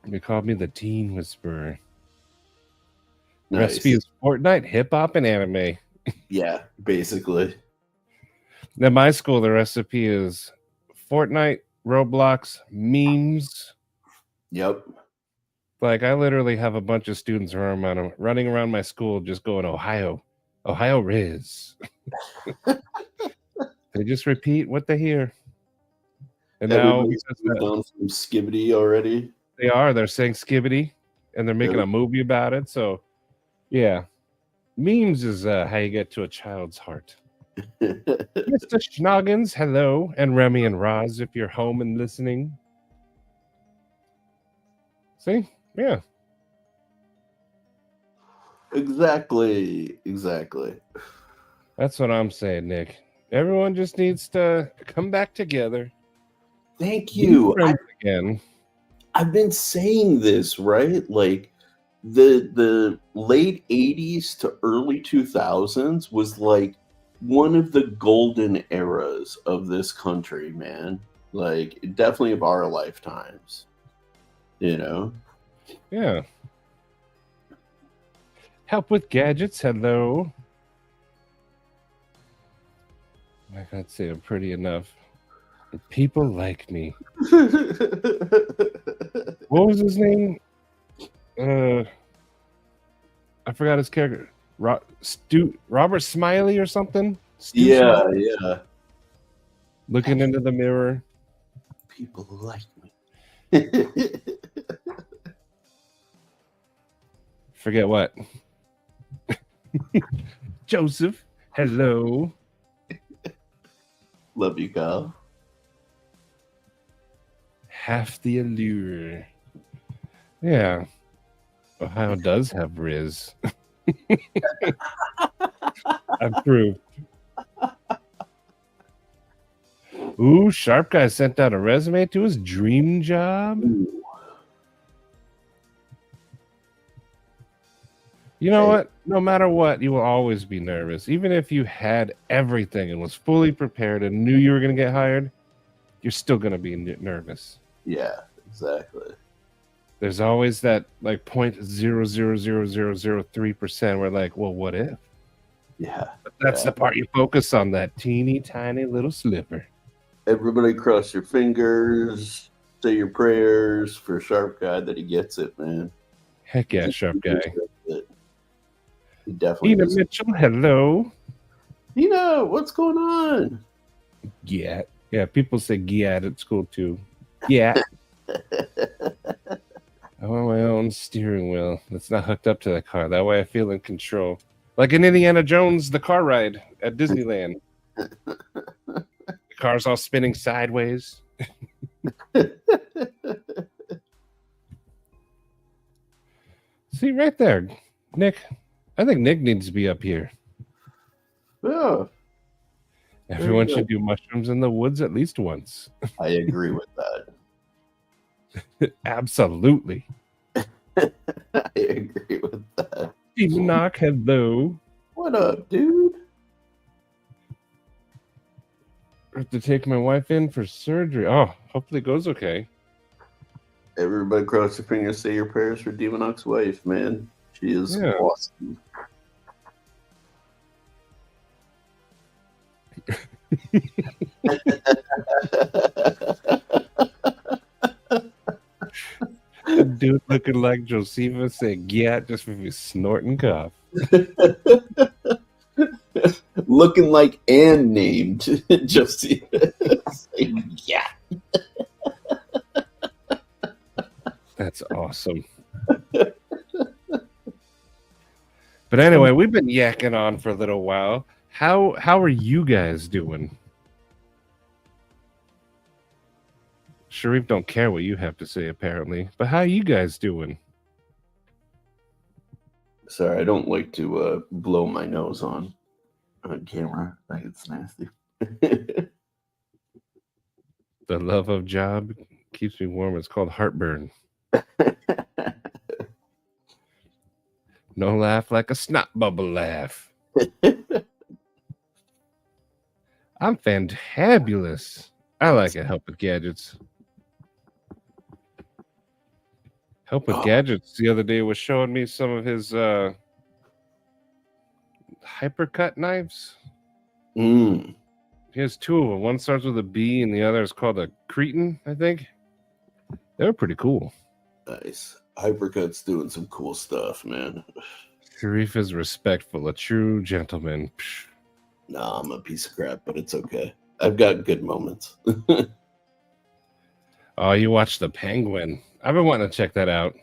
They called me the Teen Whisperer. Nice. Recipe is Fortnite, hip hop, and anime. Yeah, basically. At my school, the recipe is Fortnite, Roblox, memes. Yep. Like I literally have a bunch of students running around my school just going Ohio Riz. They just repeat what they hear. And now moved on from Skibbity already. They're saying Skibbity and they're making a movie about it. So yeah. Memes is how you get to a child's heart. Mr. Schnoggins, hello, and Remy and Roz, if you're home and listening. See? Yeah. Exactly. That's what I'm saying, Nick. Everyone just needs to come back together. Thank you. Again. I've been saying this, right? Like the late 80s to early 2000s was like one of the golden eras of this country, man. Like definitely of our lifetimes. You know? Yeah. Help with gadgets, hello. I can't say I'm pretty enough. People like me. What was his name? I forgot his character. Robert Smiley or something? Yeah. Looking into the mirror. People like me. Forget what? Joseph, hello. Love you, Kyle. Half the allure. Yeah. Ohio does have Riz. Approved. Ooh, Sharp Guy sent out a resume to his dream job. Ooh. You know what? No matter what, you will always be nervous. Even if you had everything and was fully prepared and knew you were going to get hired, you're still going to be nervous. Yeah, exactly. There's always that like 0.00003% where like, well, what if? Yeah. But that's the part you focus on, that teeny tiny little sliver. Everybody cross your fingers, say your prayers for Sharp Guy that he gets it, man. Heck yeah, Sharp Guy. He definitely Ina Mitchell, hello. Ina, what's going on? Yeah. Yeah, people say Giat at school too. Yeah. I want my own steering wheel that's not hooked up to the car. That way I feel in control. Like in Indiana Jones, the car ride at Disneyland. The car's all spinning sideways. See, right there. Nick. I think Nick needs to be up here. Yeah. Everyone should do mushrooms in the woods at least once. I agree with that. Absolutely. I agree with that. Steve Knock, hello. What up, dude? I have to take my wife in for surgery. Oh, hopefully it goes okay. Everybody cross your fingers, say your prayers for Demonok's wife, man. She is awesome. Dude looking like Josephus said, yeah, just with his snorting cough. Looking like and named Josephus. Yeah. That's awesome. But anyway, we've been yakking on for a little while. How are you guys doing? Sharif don't care what you have to say, apparently. But how are you guys doing? Sorry, I don't like to blow my nose on camera. I think it's nasty. The love of job keeps me warm. It's called Heartburn. No laugh like a snot bubble laugh. I'm fantabulous. I like it. Help with Gadgets. Help with Gadgets the other day was showing me some of his Hypercut knives. He has two of them. One starts with a B and the other is called a Cretan, I think. They were pretty cool. Nice. Hypercut's doing some cool stuff, man. Sharif is respectful, a true gentleman. Psh. Nah, I'm a piece of crap, but it's okay. I've got good moments. Oh, you watched The Penguin. I've been wanting to check that out.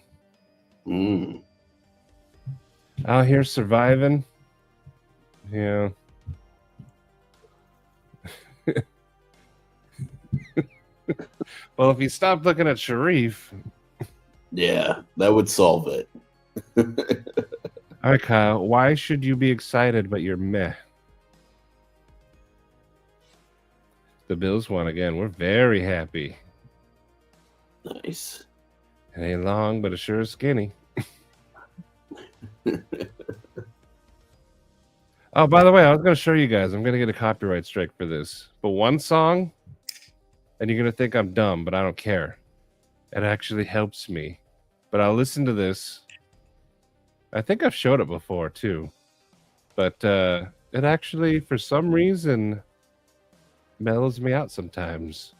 Out here surviving. Yeah. Well, if you stopped looking at Sharif. Yeah, that would solve it. All right, Kyle. Why should you be excited, but you're meh? The Bills won again. We're very happy. Nice. It ain't long, but it sure is skinny. Oh, by the way, I was going to show you guys. I'm going to get a copyright strike for this. But one song, and you're going to think I'm dumb, but I don't care. It actually helps me. But I'll listen to this. I think I've showed it before, too. But it actually, for some reason, mellows me out sometimes.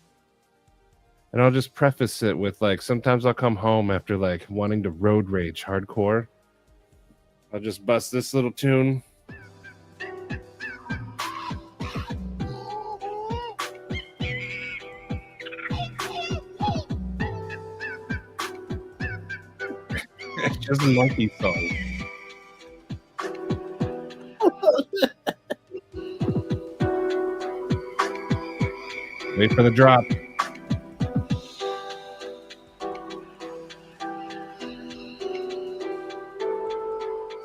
And I'll just preface it with, like, sometimes I'll come home after, like, wanting to road rage hardcore. I'll just bust this little tune. It's just a monkey song. Wait for the drop.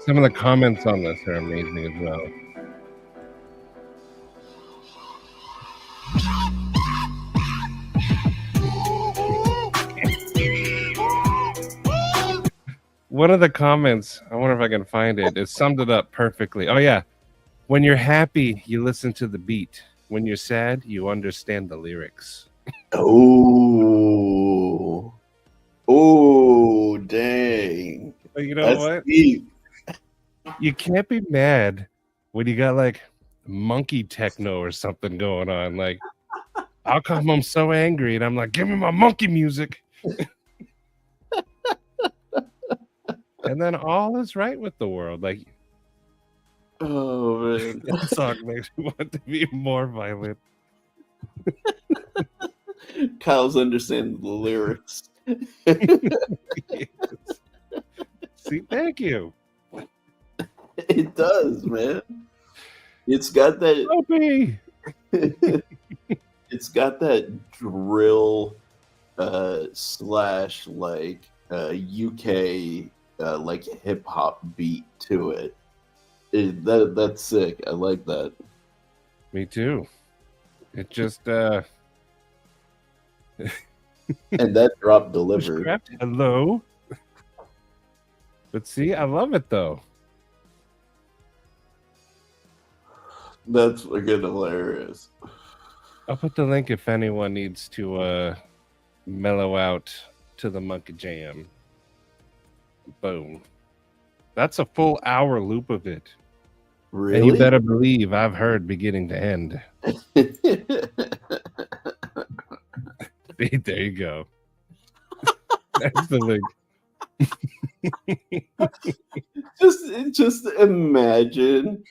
Some of the comments on this are amazing as well. One of the comments, I wonder if I can find it. It summed it up perfectly. Oh yeah. When you're happy, you listen to the beat. When you're sad, you understand the lyrics. Oh, oh, dang! But you know That's what? deep. You can't be mad when you got like monkey techno or something going on. Like, how come I'm so angry? And I'm like, give me my monkey music. And then all is right with the world. Like, Oh man, that song makes me want to be more violent. Kyle's understanding the lyrics. Yes. See, thank you. It does, man. It's got that. Opie. It's got that drill slash like UK like hip hop beat to it. That's sick. I like that. Me too. It just And that drop delivered. scrapped. Hello. But see, I love it though. That's fucking hilarious. I'll put the link if anyone needs to mellow out to the Monkey Jam. Boom. That's a full hour loop of it. Really? And you better believe I've heard beginning to end. There you go. That's the link. just imagine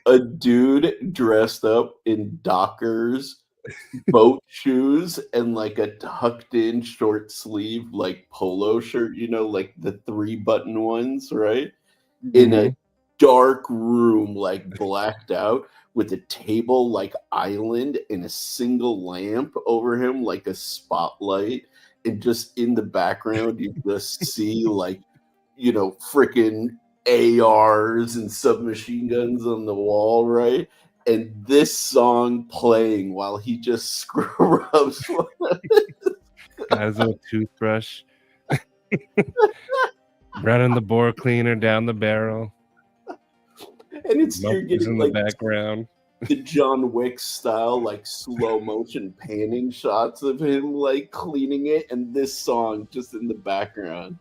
a dude dressed up in Dockers, boat shoes, and like a tucked in short sleeve like polo shirt, you know, like the 3-button ones, right? In a dark room, like blacked out, with a table like island and a single lamp over him like a spotlight, and just in the background you just see like, you know, freaking ARs and submachine guns on the wall, right? And this song playing while he just scrubs. Guys with a toothbrush. Running the bore cleaner down the barrel. And it's you're Monkeys getting in the like background. the John Wick style, like slow motion panning shots of him like cleaning it, and this song just in the background.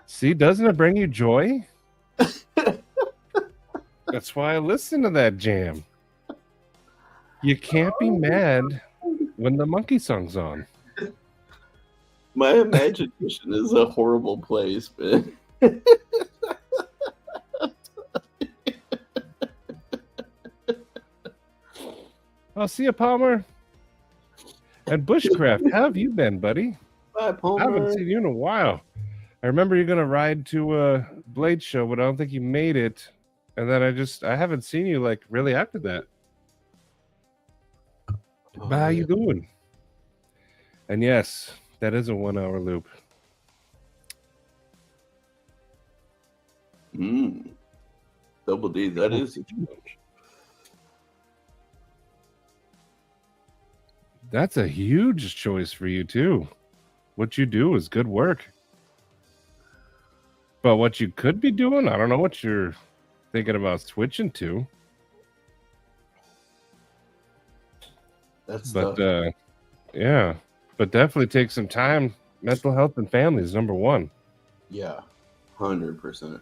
See, doesn't it bring you joy? That's why I listen to that jam. You can't be mad when the monkey song's on. My imagination is a horrible place, man. I'll see you, Palmer. And Bushcraft, how have you been, buddy? Bye, Palmer. I haven't seen you in a while. I remember you're gonna ride to a Blade show, but I don't think you made it. And then I haven't seen you like really after that. Oh, But how you doing? And yes, that is a 1 hour loop. Double D, that is. That's a huge choice for you too. What you do is good work. But what you could be doing, I don't know what you're thinking about switching to. That's But tough. yeah, but definitely take some time. Mental health and family is number one. Yeah, 100%.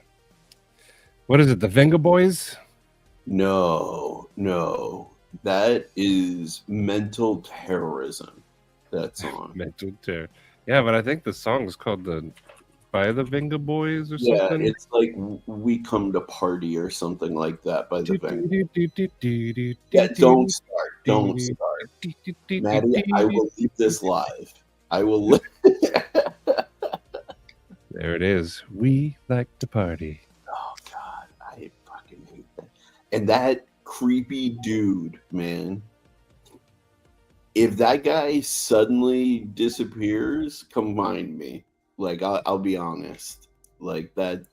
What is it, the Venga Boys? No, that is mental terrorism. That song. Mental terror. Yeah, but I think the song is called by the Venga Boys or Yeah, something. it's like We Come to Party or something like that by the Venga. Yeah, don't start. Maddie, I will leave this live. I will. There it is. We like to party. Oh God, I fucking hate that. And that creepy dude, man. If that guy suddenly disappears, come find me. Like I'll be honest. Like that.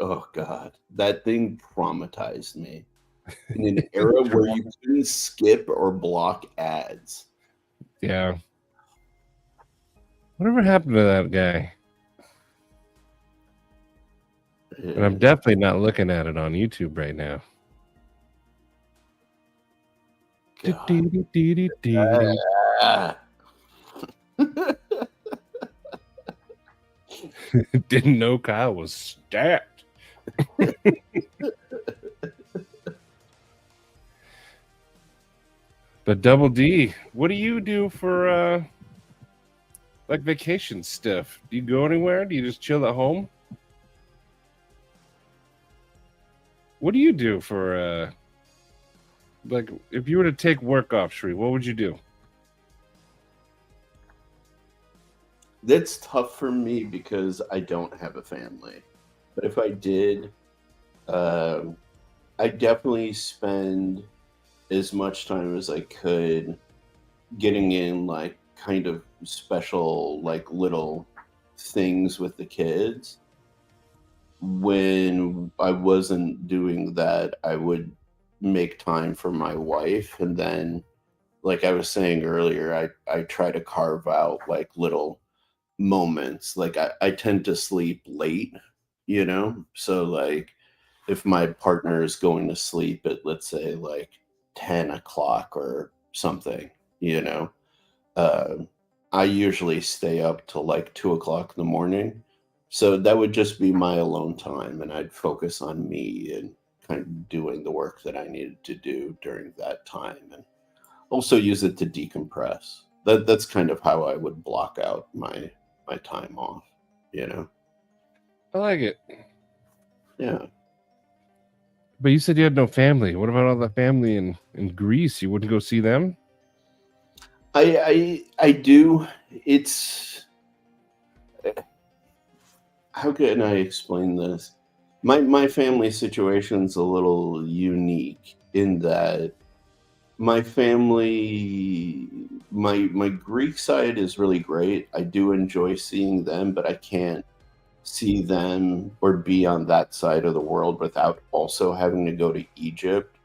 Oh God, that thing traumatized me. In an era where you couldn't skip or block ads. Yeah. Whatever happened to that guy? And I'm definitely not looking at it on YouTube right now. Didn't know Kyle was stacked. But Double D, what do you do for like vacation stuff? Do you go anywhere? Do you just chill at home? What do you do for like if you were to take work off, Shree, what would you do? That's tough for me because I don't have a family. But if I did, I definitely spend as much time as I could getting in like kind of special like little things with the kids. When I wasn't doing that, I would make time for my wife, and then like I was saying earlier, I try to carve out like little moments. Like I tend to sleep late, you know? So like if my partner is going to sleep at let's say like 10 o'clock or something, you know, uh, I usually stay up till like 2 o'clock in the morning. So that would just be my alone time, and I'd focus on me and kind of doing the work that I needed to do during that time, and also use it to decompress. That's kind of how I would block out my time off, you know? I like it. Yeah. But you said you had no family. What about all the family in Greece? You wouldn't go see them? I do. It's how can I explain this? My family situation's a little unique in that my family my Greek side is really great. I do enjoy seeing them, but I can't see them or be on that side of the world without also having to go to Egypt.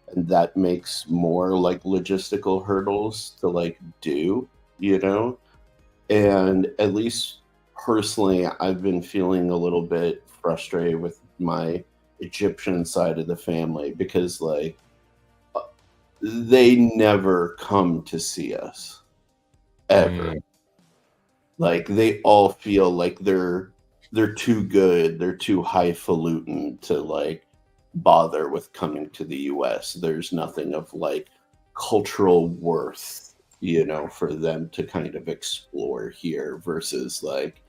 And that makes more like logistical hurdles to like do, you know? And at least personally, I've been feeling a little bit frustrated with my Egyptian side of the family because like they never come to see us ever. Like they all feel like they're too good, they're too highfalutin to like bother with coming to the US. There's nothing of like cultural worth, you know, for them to kind of explore here versus like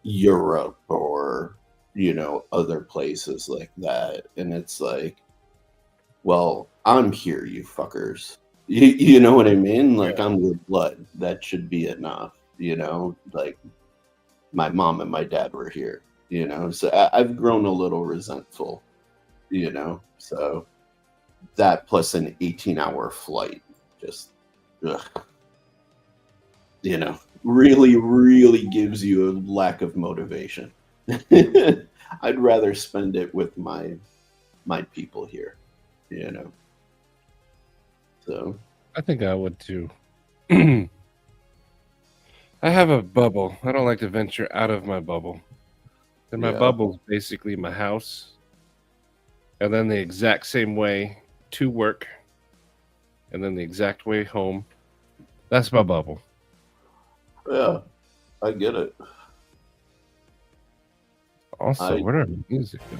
Europe or, you know, other places like that. And it's like, well, I'm here, you fuckers. You know what I mean? Like, I'm your blood. That should be enough, you know? Like, my mom and my dad were here, you know? So I've grown a little resentful, you know? So that plus an 18-hour flight, just, ugh, you know, really, really gives you a lack of motivation. I'd rather spend it with my people here, you know? So I think I would too. I have a bubble. I don't like to venture out of my bubble. And my bubble's basically my house. And then the exact same way to work. And then the exact way home. That's my bubble. yeah, I get it. Also, where did our music go?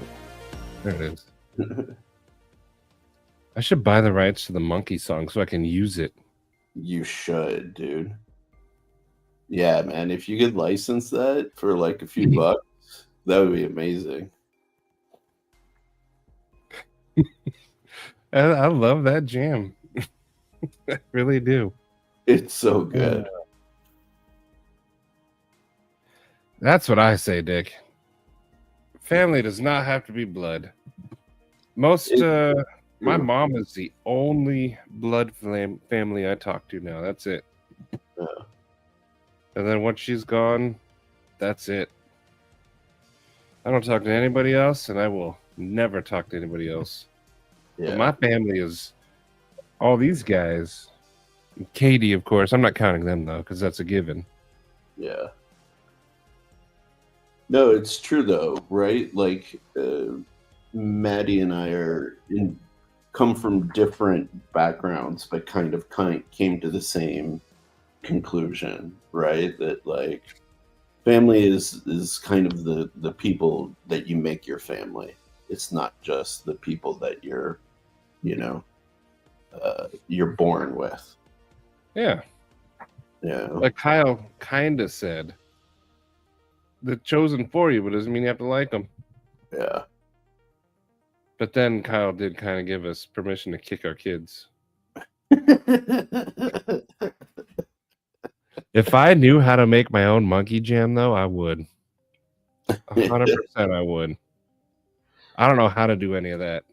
There it is. I should buy the rights to the monkey song so I can use it. You should, dude. Yeah, man. If you could license that for like a few bucks, that would be amazing. I love that jam. I really do. It's so good. That's what I say, Dick. Family does not have to be blood. My mom is the only blood family I talk to now. That's it. And then once she's gone, that's it. I don't talk to anybody else, and I will never talk to anybody else. Yeah. But my family is all these guys. Katie, of course. I'm not counting them, though, because that's a given. Yeah. No, it's true though, right? Like Maddie and I come from different backgrounds, but kind came to the same conclusion, right? That like family is kind of the people that you make your family. It's not just the people that you know you're born with. Yeah. Yeah, Like Kyle kind of said, they're chosen for you, but doesn't mean you have to like them. yeah. But then Kyle did kind of give us permission to kick our kids. If I knew how to make my own monkey jam, though, I would. 100% I would. I don't know how to do any of that.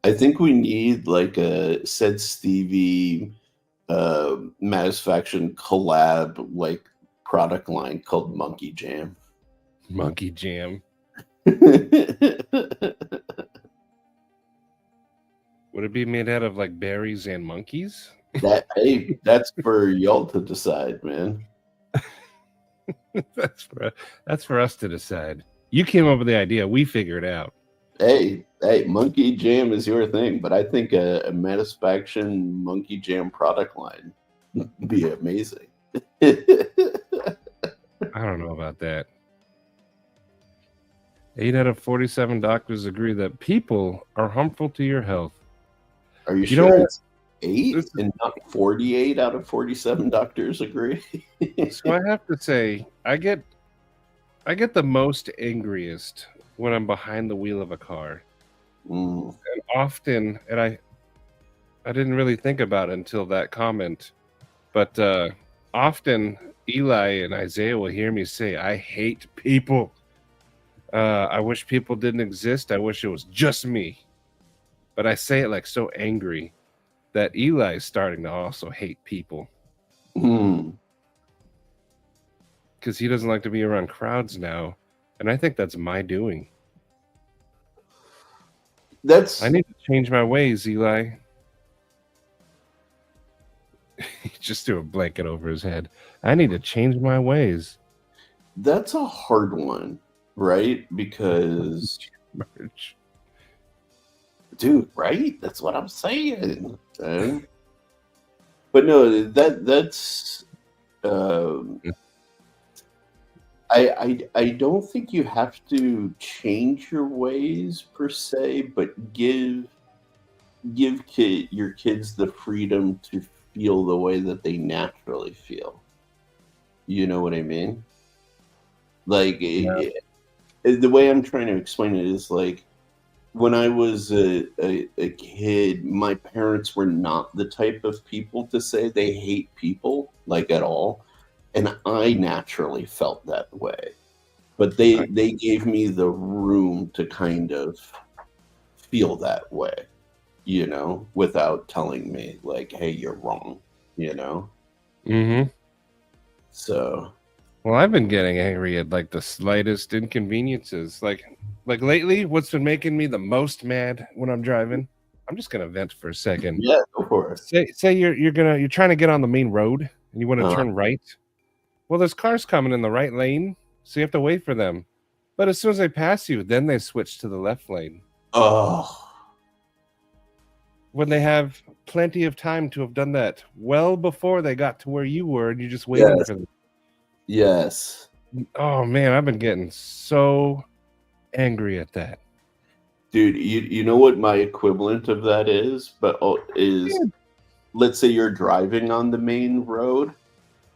I think we need like a said Stevie Satisfaction collab like product line called Monkey Jam. Monkey jam. Would it be made out of like berries and monkeys? Hey, that's for y'all to decide, man. that's for us to decide. You came up with the idea. We figured it out. Hey, Monkey Jam is your thing, but I think a Satisfaction Monkey Jam product line would be amazing. I don't know about that. 8 out of 47 doctors agree that people are harmful to your health. Are you sure it's 8 and not 48 out of 47 doctors agree? So I have to say, I get the most angriest when I'm behind the wheel of a car. And often, and I didn't really think about it until that comment, but often Eli and Isaiah will hear me say, I hate people. I wish people didn't exist. I wish it was just me. But I say it like so angry that Eli is starting to also hate people. Because he doesn't like to be around crowds now. And I think that's my doing. I need to change my ways, Eli. He just threw a blanket over his head. I need to change my ways. That's a hard one, right? Because dude, right? That's what I'm saying. But no, that's I don't think you have to change your ways per se, but give your kids the freedom to feel the way that they naturally feel. You know what I mean? Like the way I'm trying to explain it is like when I was a kid, my parents were not the type of people to say they hate people, like at all. And I naturally felt that way. But they gave me the room to kind of feel that way, you know, without telling me, like, hey, you're wrong, you know? Mm-hmm. So. Well, I've been getting angry at like the slightest inconveniences. Like lately, what's been making me the most mad when I'm driving? I'm just gonna vent for a second. Yeah, go for it. Say you're trying to get on the main road and you want to turn right. Well, there's cars coming in the right lane, so you have to wait for them. But as soon as they pass you, then they switch to the left lane. Oh. When they have plenty of time to have done that well before they got to where you were, and you're just waiting for them. Yes. Oh man, I've been getting so angry at that. Dude, you know what my equivalent of that is? Let's say you're driving on the main road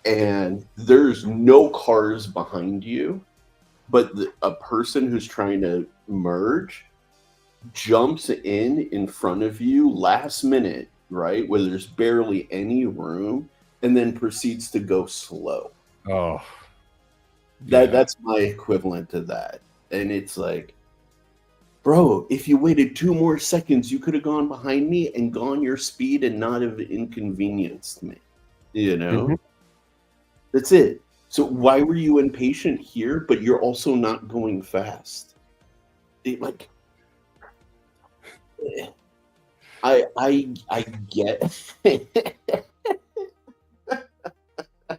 and there's no cars behind you, but a person who's trying to merge jumps in front of you last minute, right, where there's barely any room, and then proceeds to go slow. Oh, that's my equivalent to that. And it's like, bro, if you waited 2 more seconds, you could have gone behind me and gone your speed and not have inconvenienced me, you know? Mm-hmm. That's it. So why were you impatient here, but you're also not going fast? Like, I get.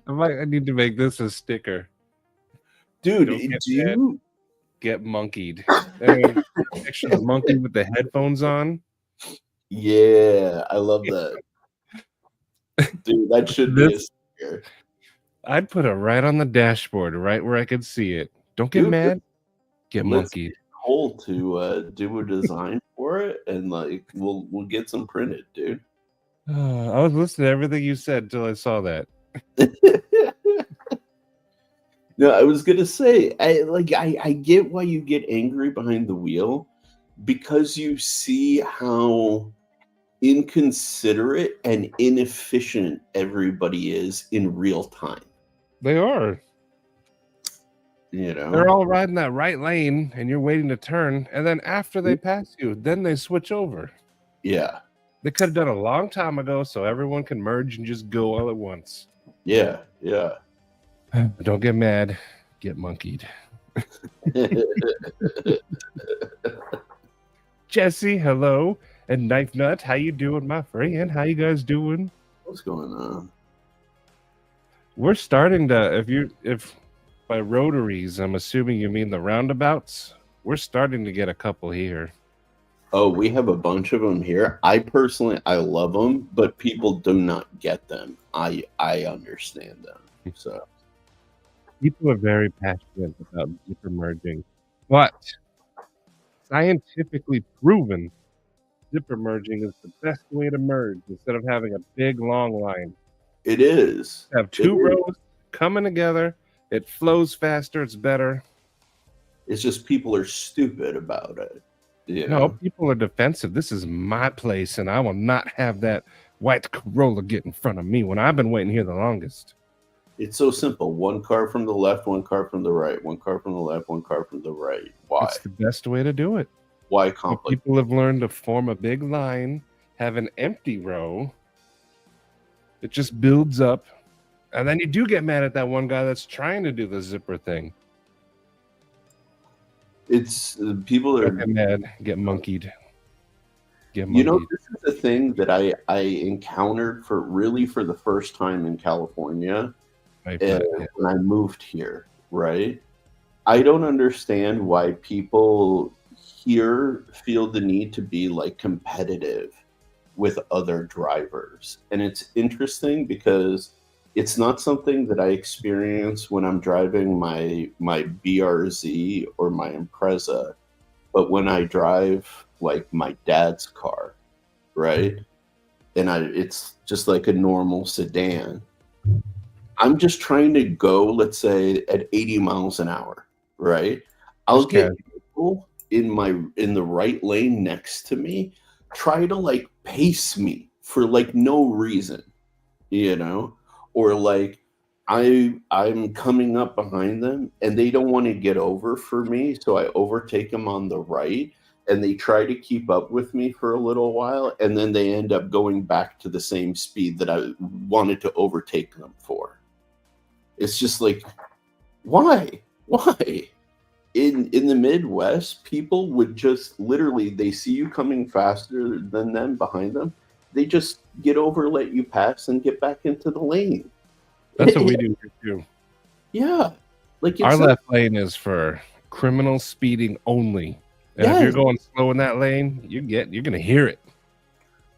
I need to make this a sticker. Dude, Don't get do mad, you? get monkeyed. And picture the monkey with the headphones on. Yeah, I love that. Dude, that should be a This sticker. I'd put it right on the dashboard, right where I could see it. Don't get Dude, mad, get let's monkeyed. get Cole to do a design for it, and like we'll get some printed, dude. I was listening to everything you said until I saw that. No, I was gonna say, I get why you get angry behind the wheel, because you see how inconsiderate and inefficient everybody is in real time. They are. You know? They're all riding that right lane, and you're waiting to turn. And then after they pass you, then they switch over. Yeah. They could have done a long time ago, so everyone can merge and just go all at once. Yeah. Yeah. Don't get mad, get monkeyed. Jesse, hello, and Knife Nut, how you doing, my friend? How you guys doing? What's going on? We're starting to, if by rotaries, I'm assuming you mean the roundabouts. We're starting to get a couple here. Oh, we have a bunch of them here. I love them, but people do not get them. I understand them. So People are very passionate about zipper merging, but scientifically proven zipper merging is the best way to merge instead of having a big long line. it is. Have two rows coming together. It flows faster. It's better. It's just people are stupid about it. You No, know? people are defensive. This is my place, and I will not have that white Corolla get in front of me when I've been waiting here the longest. It's so simple. One car from the left, one car from the right, one car from the left, one car from the right. Why? It's the best way to do it. Why But complicate? people have learned to form a big line, have an empty row. It just builds up. And then you do get mad at that one guy that's trying to do the zipper thing. It's people are. Don't get mad, get monkeyed. Get monkeyed. You know, this is the thing that I encountered for the first time in California when I moved here, right? I don't understand why people here feel the need to be like competitive with other drivers. And it's interesting because it's not something that I experience when I'm driving my BRZ or my Impreza, but when I drive like my dad's car, right? And it's just like a normal sedan. I'm just trying to go, let's say, at 80 miles an hour, right? I'll get people in the right lane next to me try to like pace me for like no reason, you know? Or like I'm coming up behind them and they don't want to get over for me, so I overtake them on the right and they try to keep up with me for a little while and then they end up going back to the same speed that I wanted to overtake them for. It's just like, why? In the Midwest, people would just literally, they see you coming faster than them behind them, they just get over, let you pass, and get back into the lane. That's what we do here too. Yeah, like our left lane is for criminal speeding only. And if you're going slow in that lane, you're gonna hear it.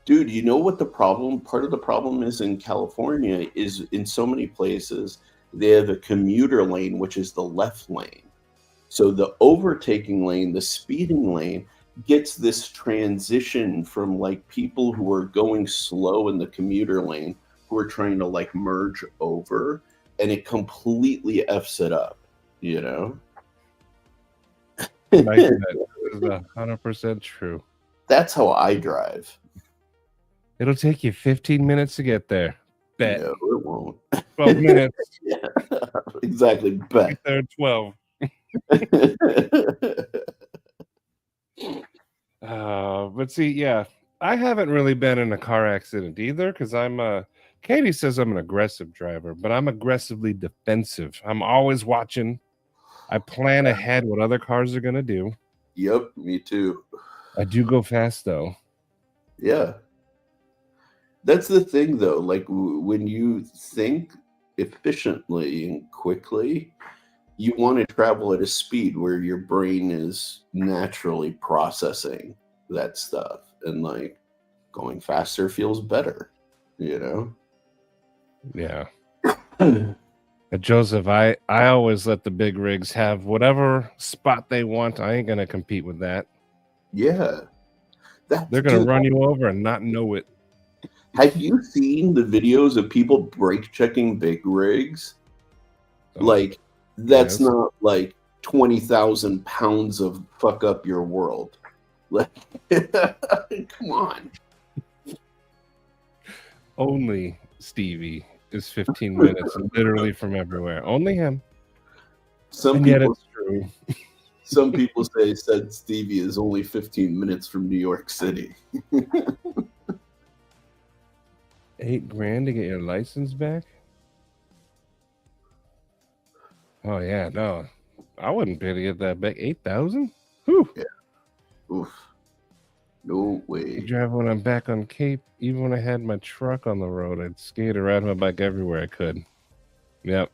Dude, you know what the problem? Part of the problem is in California is in so many places they have a commuter lane, which is the left lane. So the overtaking lane, the speeding lane, gets this transition from like people who are going slow in the commuter lane who are trying to like merge over, and it completely F's it up, you know? That is 100% true. That's how I drive. It'll take you 15 minutes to get there. Bet. No, it won't. 12 minutes. Yeah, exactly. Bet. There 12. But see, yeah, I haven't really been in a car accident either because Katie says I'm an aggressive driver, but I'm aggressively defensive. I'm always watching. I plan ahead what other cars are going to do. Yep, me too. I do go fast, though. Yeah. That's the thing, though. Like, when you think efficiently and quickly, you want to travel at a speed where your brain is naturally processing that stuff, and like going faster feels better, you know? Yeah. Joseph, I always let the big rigs have whatever spot they want. I ain't gonna compete with that. Yeah. They're gonna run you over and not know it. Have you seen the videos of people brake checking big rigs? Oh, Like, that's yes. not like 20,000 pounds of fuck up your world. Like, come on. Only Stevie is 15 minutes literally from everywhere. Only him. Some Yet people, it's true. some people said Stevie is only 15 minutes from New York City. $8,000 to get your license back? Oh yeah, no. I wouldn't pay to get that back. 8,000? Whew. Yeah. Oof. No way. I drive when I'm back on Cape. Even when I had my truck on the road, I'd skate or ride my bike everywhere I could. Yep.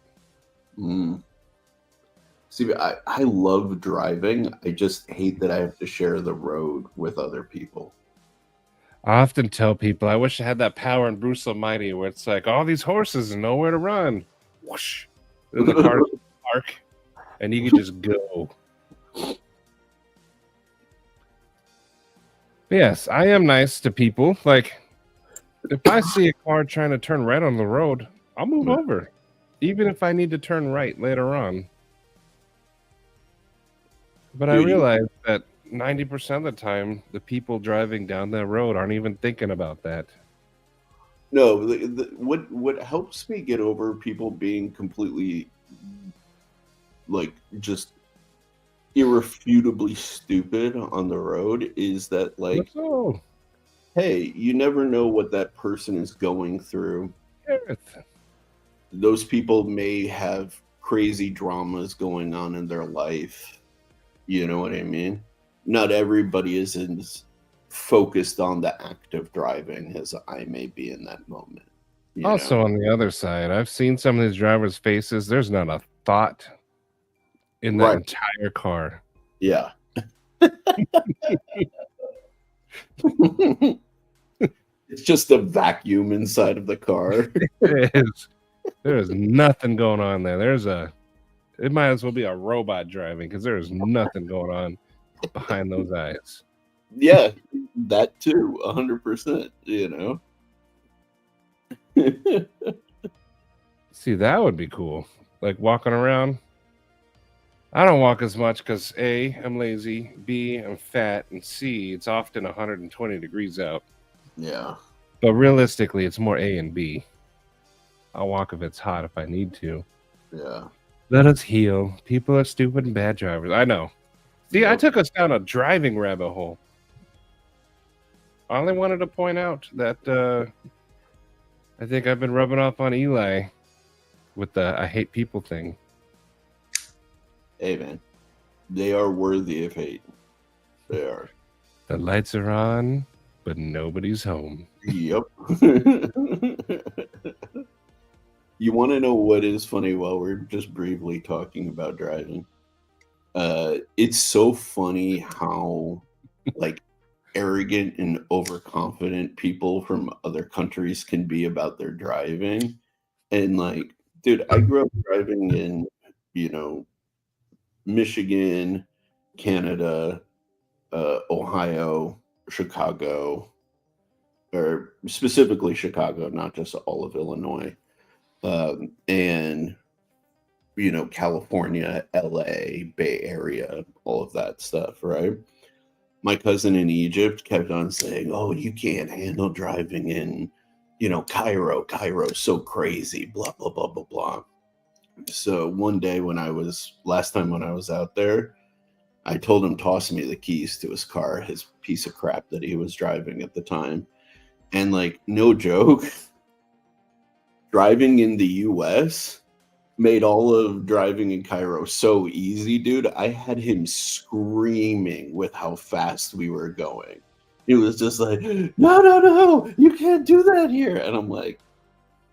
See, I love driving. I just hate that I have to share the road with other people. I often tell people I wish I had that power in Bruce Almighty where it's like all these horses and nowhere to run. Whoosh. Then the cars park and you can just go. Yes, I am nice to people. Like, if I see a car trying to turn right on the road, I'll move over. Even if I need to turn right later on. But I realize that 90% of the time, the people driving down that road aren't even thinking about that. No, what helps me get over people being completely, like, just irrefutably stupid on the road is that, like, hey, you never know what that person is going through. Those people may have crazy dramas going on in their life. You know what I mean? Not everybody is as focused on the act of driving as I may be in that moment. Also, on the other side, I've seen some of these drivers' faces. There's not a thought in that entire car. Yeah. It's just a vacuum inside of the car. It is. There's nothing going on there. It might as well be a robot driving because there's nothing going on behind those eyes. Yeah, that too, 100%, you know. See, that would be cool. Like walking around. I don't walk as much because A, I'm lazy, B, I'm fat, and C, it's often 120 degrees out. Yeah. But realistically, it's more A and B. I'll walk if it's hot if I need to. Yeah. Let us heal. People are stupid and bad drivers. I know. See, I took us down a driving rabbit hole. I only wanted to point out that I think I've been rubbing off on Eli with the I hate people thing. Hey, man. They are worthy of hate. They are. The lights are on, but nobody's home. Yep. You want to know what is funny while we're just briefly talking about driving? It's so funny how, like, arrogant and overconfident people from other countries can be about their driving. And, like, dude, I grew up driving in, Michigan, Canada, Ohio, Chicago, or specifically Chicago, not just all of Illinois, and California, LA, Bay Area, all of that stuff, right? My cousin in Egypt kept on saying, "Oh, you can't handle driving in, Cairo. Cairo's so crazy, blah blah blah blah blah." So one day last time when I was out there, I told him toss me the keys to his car, his piece of crap that he was driving at the time. And, like, no joke, driving in the US made all of driving in Cairo so easy, dude. I had him screaming with how fast we were going. He was just like, no, you can't do that here. And I'm like,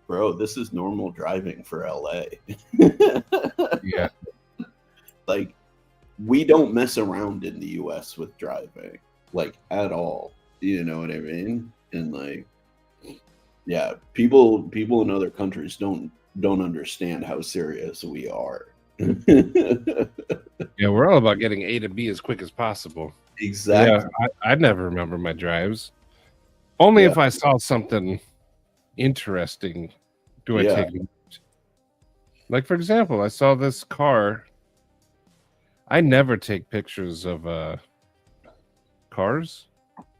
bro, this is normal driving for LA. Yeah. Like, we don't mess around in the US with driving, like, at all. You know what I mean? And like, yeah, people in other countries don't understand how serious we are. Yeah, we're all about getting A to B as quick as possible. Exactly. Yeah, I never remember my drives. Only if I saw something interesting do I take note. Like, for example, I saw this car. I never take pictures of cars,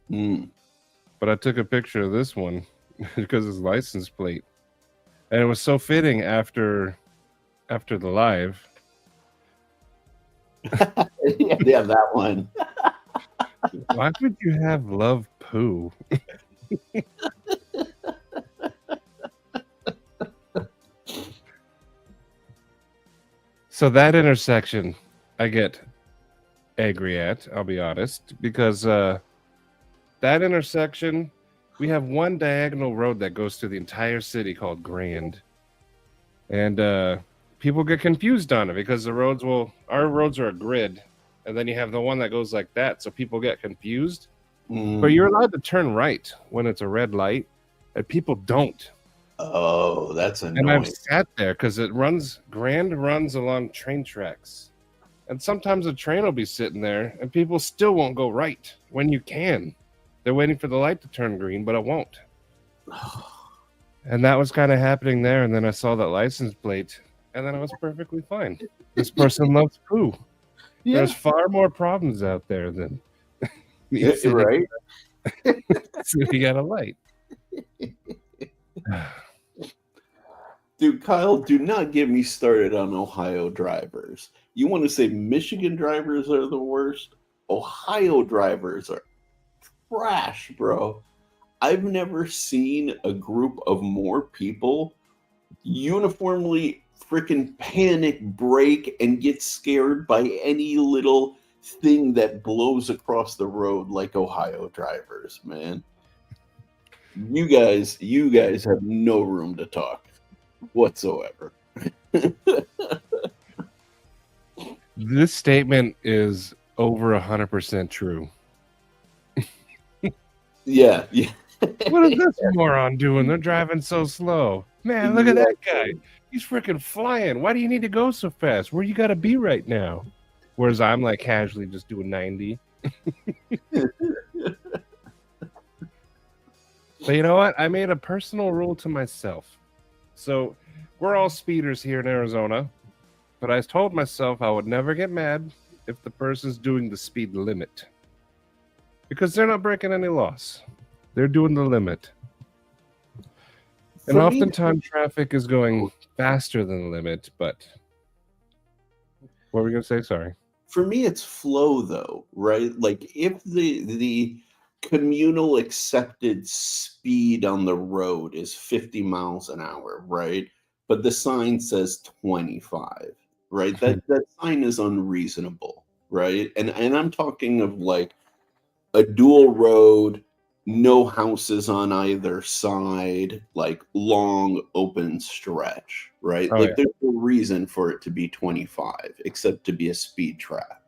but I took a picture of this one because it's license plate, and it was so fitting after the live. Yeah, that one. Why would you have love poo? So that intersection, I get angry at, I'll be honest, because that intersection, we have one diagonal road that goes through the entire city called Grand. And people get confused on it because our roads are a grid, and then you have the one that goes like that, so people get confused. But you're allowed to turn right when it's a red light, and people don't. Oh, that's annoying. And I've sat there because Grand runs along train tracks. And sometimes a train will be sitting there and people still won't go right when you can. They're waiting for the light to turn green, but it won't. And that was kind of happening there. And then I saw that license plate and then I was perfectly fine. This person loves poo. Yeah. There's far more problems out there than right. So you got a light. Dude, Kyle, do not get me started on Ohio drivers. You want to say Michigan drivers are the worst? Ohio drivers are trash, bro. I've never seen a group of more people uniformly freaking panic, break, and get scared by any little thing that blows across the road like Ohio drivers, man. You guys have no room to talk whatsoever. This statement is over 100% true. Yeah. What is this moron doing? They're driving so slow. Man, look at that guy. He's freaking flying. Why do you need to go so fast? Where you got to be right now? Whereas I'm like casually just doing 90. But you know what? I made a personal rule to myself. So we're all speeders here in Arizona, but I told myself I would never get mad if the person's doing the speed limit. Because they're not breaking any laws. They're doing the limit. And oftentimes traffic is going faster than the limit, but what were we going to say? Sorry. For me, it's flow, though, right? Like, if the communal accepted speed on the road is 50 miles an hour, right? But the sign says 25, right? That sign is unreasonable, right? And I'm talking of like a dual road, no houses on either side, like long open stretch, right? There's no reason for it to be 25 except to be a speed trap,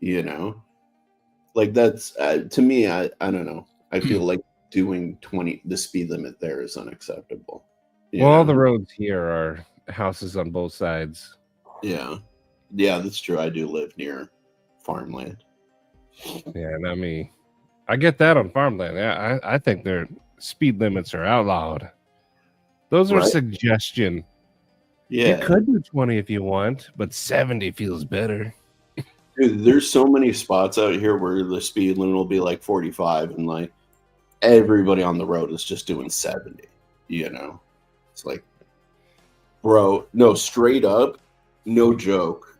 you know? Like, that's to me, I don't know. I feel like doing the speed limit there is unacceptable. Well, all the roads here are houses on both sides. Yeah, that's true. I do live near farmland. Yeah, not me. I get that on farmland. Yeah, I think their speed limits are outlawed. Those are suggestion. Yeah, you could do 20 if you want, but 70 feels better. Dude, there's so many spots out here where the speed limit will be like 45, and like everybody on the road is just doing 70. You know, it's like, bro, no, straight up, no joke.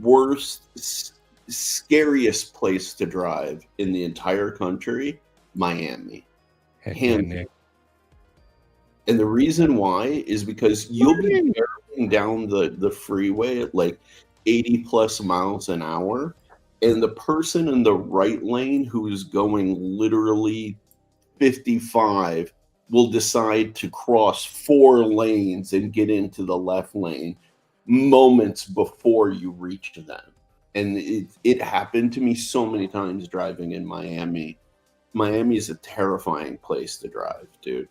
Worst, scariest place to drive in the entire country, Miami. And the reason why is because you'll be barreling down the freeway at like 80 plus miles an hour, and the person in the right lane who is going literally 55 will decide to cross 4 lanes and get into the left lane moments before you reach them. And it happened to me so many times driving in Miami. Miami is a terrifying place to drive, dude.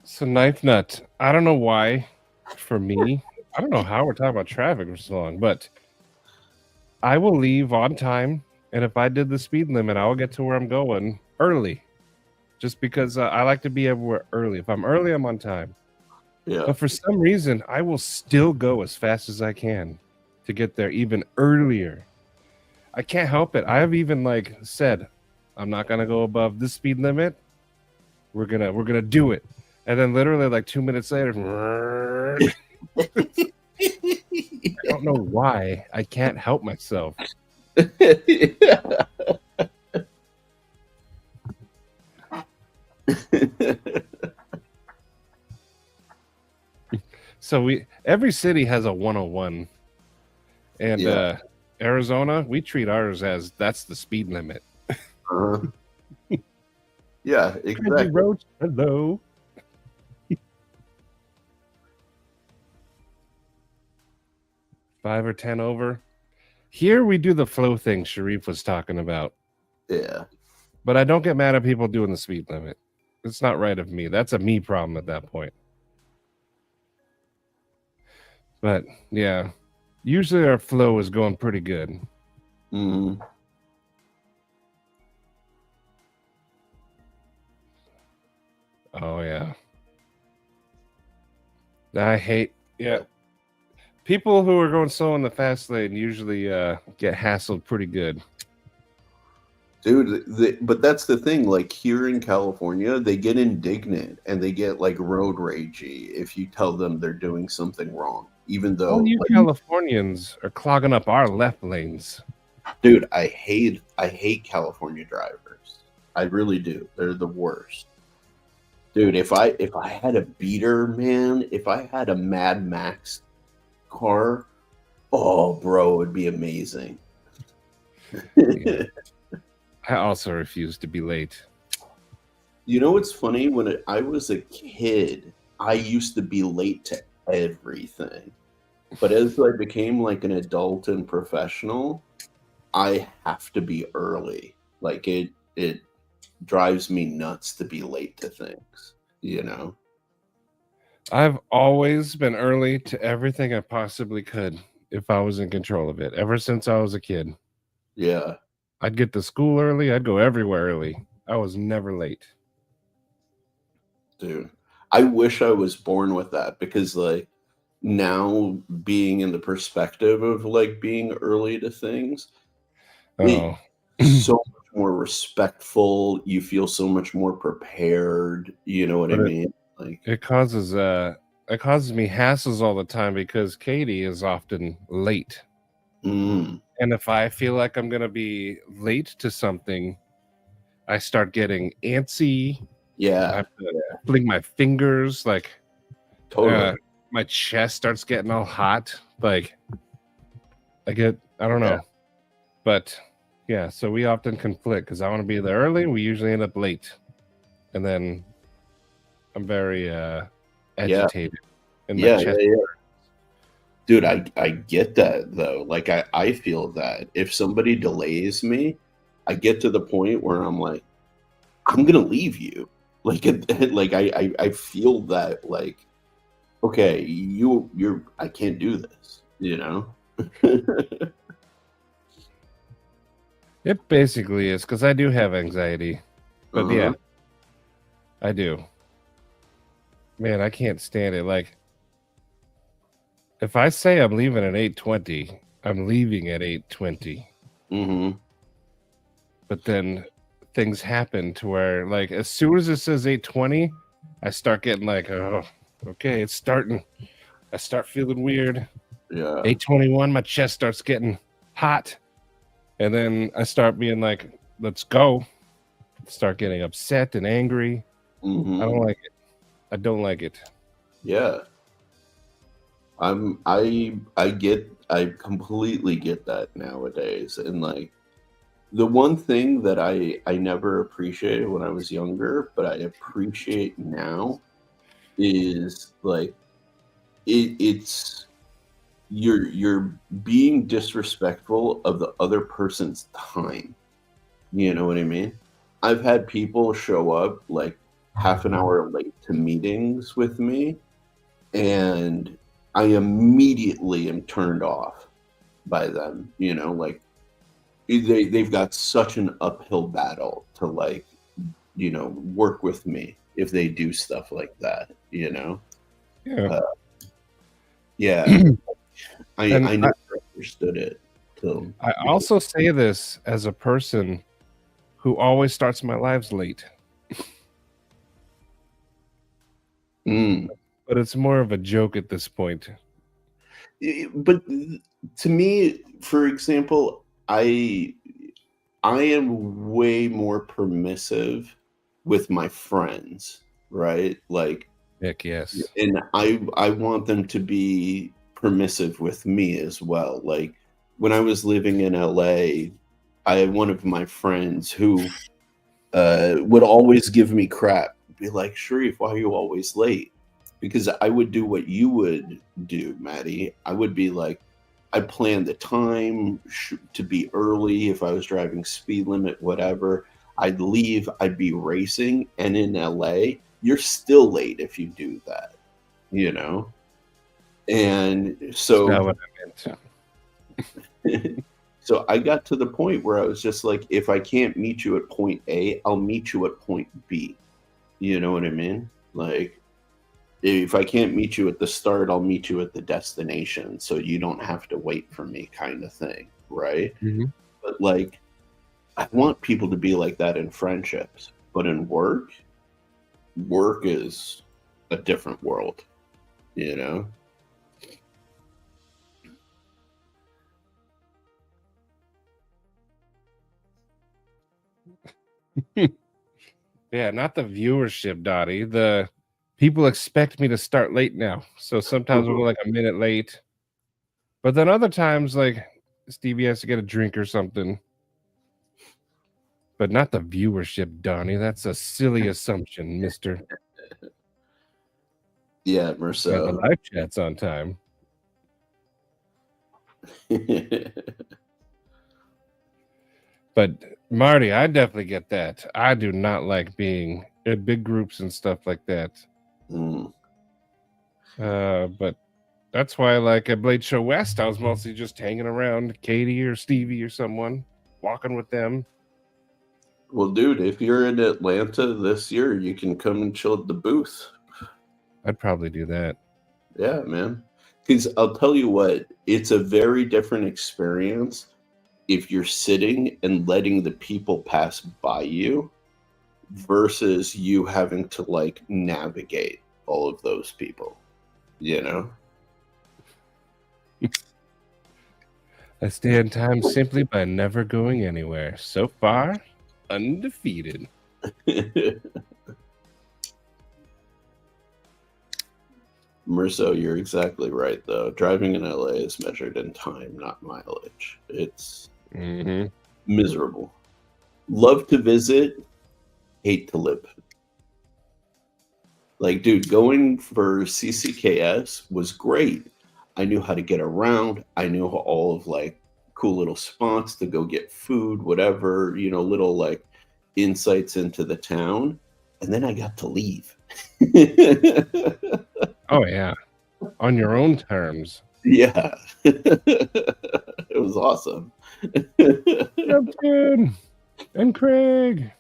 So Knife Nut, I don't know why, for me, I don't know how we're talking about traffic for so long, but I will leave on time, and if I did the speed limit, I will get to where I'm going early, just because I like to be everywhere early. If I'm early, I'm on time. Yeah. But for some reason, I will still go as fast as I can to get there even earlier. I can't help it. I have even like said, I'm not gonna go above this speed limit. We're gonna do it. And then literally like 2 minutes later, I don't know why. I can't help myself. So every city has a 101. And Arizona, we treat ours as that's the speed limit. Yeah, exactly. Roach, hello. 5 or 10 over. Here we do the flow thing Sharif was talking about. Yeah. But I don't get mad at people doing the speed limit. It's not right of me. That's a me problem at that point. But yeah, usually our flow is going pretty good. Mm-hmm. Oh yeah. I hate people who are going slow in the fast lane usually get hassled pretty good. Dude, but that's the thing. Like here in California, they get indignant and they get like road ragey if you tell them they're doing something wrong, even though all you Californians are clogging up our left lanes. Dude, I hate California drivers. I really do. They're the worst. Dude, if I had a beater, man, if I had a Mad Max car, oh, bro, it would be amazing. Yeah. I also refuse to be late. You know what's funny? When I was a kid, I used to be late to everything. But as I became like an adult and professional, I have to be early. Like it drives me nuts to be late to things, you know? I've always been early to everything I possibly could if I was in control of it, ever since I was a kid. Yeah. I'd get to school early. I'd go everywhere early. I was never late. Dude, I wish I was born with that because like now being in the perspective of like being early to things, Oh, so much more respectful. You feel so much more prepared. You know what I mean? Like it causes me hassles all the time because Katie is often late. And if I feel like I'm gonna be late to something, I start getting antsy. Yeah. I have to fling my fingers, like totally. My chest starts getting all hot. Like I don't know. But yeah, so we often conflict because I want to be there early. We usually end up late. And then I'm very agitated. Yeah. Dude, I get that though. Like I feel that if somebody delays me, I get to the point where I'm like, I'm gonna leave you. Like like I feel that like, okay, you're I can't do this, you know? It basically is because I do have anxiety. But yeah, I do. Man, I can't stand it. Like if I say I'm leaving at 8:20, I'm leaving at 8:20. But then things happen to where, like, as soon as it says 8:20, I start getting like, oh, okay, it's starting. I start feeling weird. Yeah. 8:21, my chest starts getting hot, and then I start being like, let's go. Start getting upset and angry. I don't like it. I don't like it. Yeah. I completely get that nowadays. And like the one thing that I never appreciated when I was younger, but I appreciate now is like it's you're being disrespectful of the other person's time. You know what I mean? I've had people show up like half an hour late to meetings with me, and I immediately am turned off by them. Like they've got such an uphill battle to like, work with me if they do stuff like that. Yeah. Uh, yeah, I And I never understood it till I also say this as a person who always starts my lives late, Mm. but it's more of a joke at this point. But to me, for example, I am way more permissive with my friends, right? Like, Heck yes. and I want them to be permissive with me as well. Like when I was living in LA, I had one of my friends who would always give me crap, be like, Sharif, why are you always late? Because I would do what you would do, Maddie. I would be like, I planned the time to be early if I was driving speed limit, whatever. I'd leave, I'd be racing. And in LA, you're still late if you do that, you know? And That's so not what I meant. so I got to the point where I was just like, if I can't meet you at point A, I'll meet you at point B. You know what I mean? Like, if I can't meet you at the start, I'll meet you at the destination so you don't have to wait for me, kind of thing. Right. Mhm. But like, I want people to be like that in friendships, but in work is a different world, you know? Yeah, not the viewership, Dottie. The people expect me to start late now. So sometimes we'll go like a minute late. But then other times, like Stevie has to get a drink or something. But not the viewership, Donnie. That's a silly assumption, mister. Yeah, Yeah, the Marcel. live chat's on time. But Marty, I definitely get that. I do not like being in big groups and stuff like that. Mm. But that's why, like at Blade Show West, I was mostly just hanging around Katie or Stevie or someone, walking with them. Well, dude, if you're in Atlanta this year, you can come and chill at the booth. I'd probably do that. Yeah, man. Because I'll tell you what, it's a very different experience if you're sitting and letting the people pass by you versus you having to like navigate all of those people, you know? I stay on time simply by never going anywhere. So far, undefeated. Merso, you're exactly right, though. Driving in LA is measured in time, not mileage. It's miserable. Love to visit, hate to live. Like, dude, going for CCKS was great. I knew how to get around. I knew all of like cool little spots to go get food, whatever, little like insights into the town. And then I got to leave. Oh yeah, on your own terms. Yeah. It was awesome. Captain and Craig.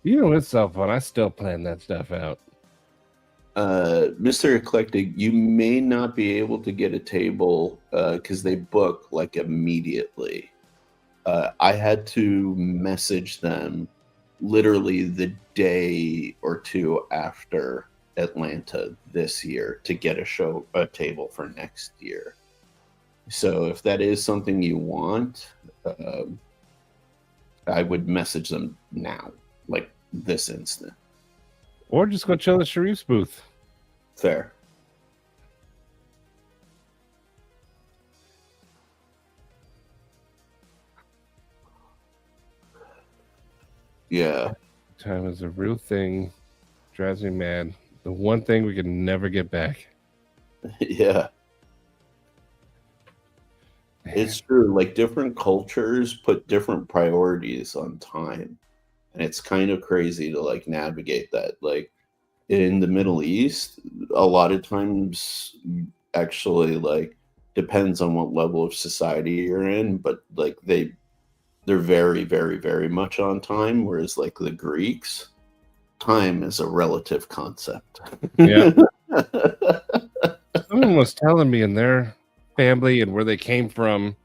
You know, it's so fun. I still plan that stuff out. Mr. Eclectic, you may not be able to get a table because they book like immediately. I had to message them literally the day or two after Atlanta this year to get a table for next year. So if that is something you want, I would message them now, like this instant. Or just go chill at Sharif's booth. Fair. Yeah. Time is a real thing. drives me mad. The one thing we can never get back. Yeah. It's true. Like different cultures put different priorities on time. And it's kind of crazy to like navigate that. Like in the Middle East, a lot of times actually like depends on what level of society you're in, but like they're very, very, very much on time, whereas like the Greeks, time is a relative concept. Yeah. Someone was telling me in their family and where they came from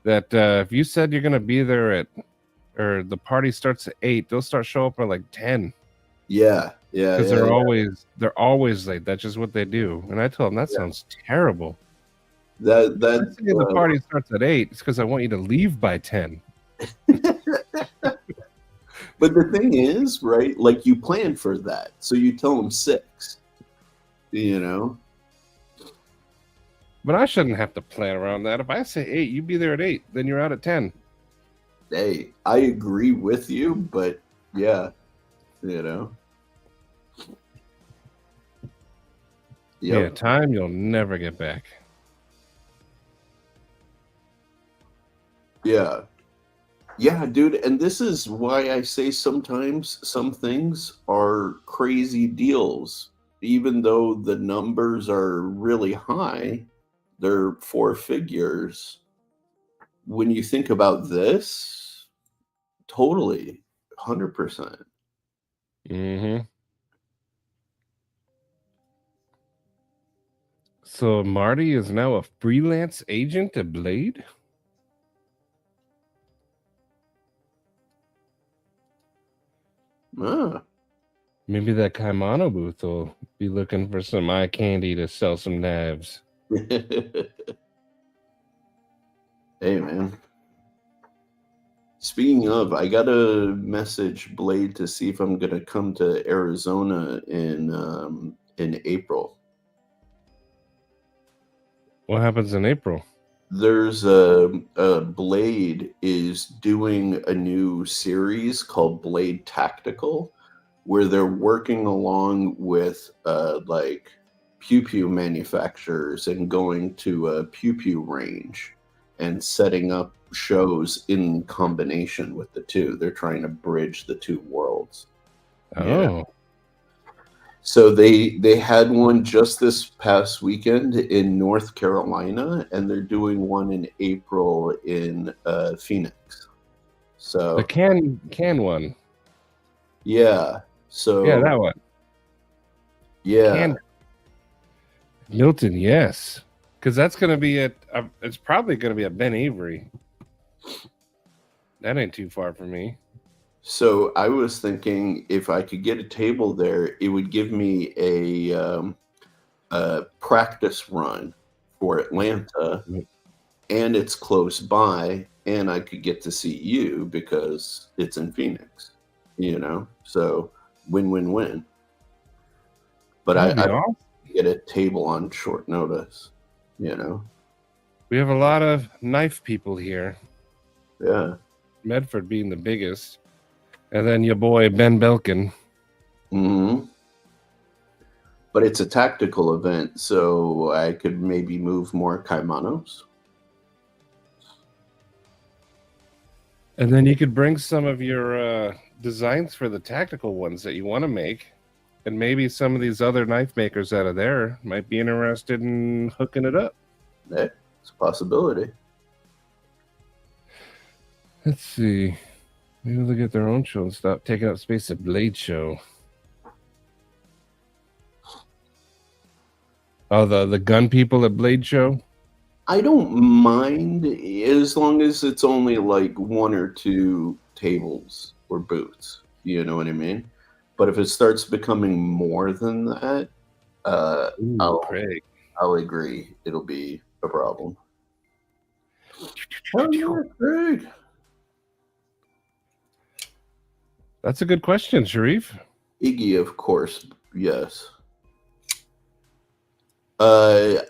that if you said you're going to be there at, or the party starts at 8, they'll start showing up at like 10. Yeah. Because they're always late. That's just what they do. And I told them that sounds terrible. That the party starts at 8. It's because I want you to leave by 10. But the thing is, right? Like you plan for that, so you tell them 6. You know. But I shouldn't have to plan around that. If I say 8, you be there at 8, then you're out at 10. Hey, I agree with you, but yeah, you know. Yep. Yeah, time you'll never get back. Yeah. Yeah, dude, and this is why I say sometimes some things are crazy deals. Even though the numbers are really high, they're 4 figures. When you think about this, totally, 100%. Mm-hmm. So Marty is now a freelance agent at Blade? Maybe that Kaimano booth will be looking for some eye candy to sell some knives. Hey, man. Speaking of, I got a message Blade to see if I'm going to come to Arizona in April. What happens in April? There's a Blade is doing a new series called Blade Tactical, where they're working along with like pew pew manufacturers and going to a pew pew range and setting up shows in combination with the two. They're trying to bridge the two worlds. Oh. Yeah. So they had one just this past weekend in North Carolina, and they're doing one in April in Phoenix. So the can one. Yeah. So yeah, that one. Yeah. Milton, yes. Because that's going to be it's probably going to be at Ben Avery. That ain't too far from me. So I was thinking if I could get a table there, it would give me a practice run for Atlanta, and it's close by, and I could get to see you because it's in Phoenix, you know? So win-win-win. But I awesome. Get a table on short notice, you know? We have a lot of knife people here. Yeah. Medford being the biggest. And then your boy, Ben Belkin. Mm-hmm. But it's a tactical event, so I could maybe move more kaimanos. And then you could bring some of your designs for the tactical ones that you want to make. And maybe some of these other knife makers out of there might be interested in hooking it up. Yeah, it's a possibility. Let's see. Maybe they'll get their own show and stop taking up space at Blade Show. Oh, the gun people at Blade Show? I don't mind as long as it's only like 1 or 2 tables or booths. You know what I mean? But if it starts becoming more than that, I'll agree. It'll be a problem. Craig. That's a good question, Sharif. Iggy, of course. Yes.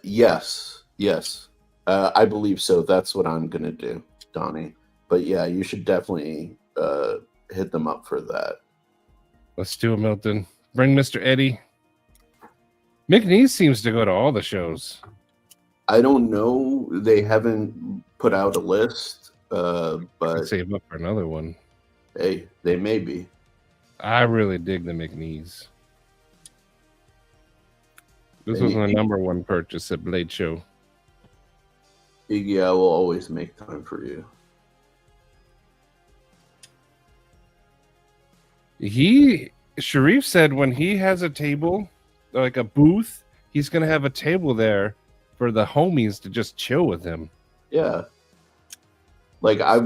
Yes. I believe so. That's what I'm going to do, Donnie. But yeah, you should definitely hit them up for that. Let's do it, Milton. Bring Mr. Eddie. McNeese seems to go to all the shows. I don't know. They haven't put out a list, but Save up for another one. Hey, they may be. I really dig the McNeese. This was my number one purchase at Blade Show. Iggy, I will always make time for you. Sharif said when he has a table, like a booth, he's going to have a table there for the homies to just chill with him. Yeah. Like, I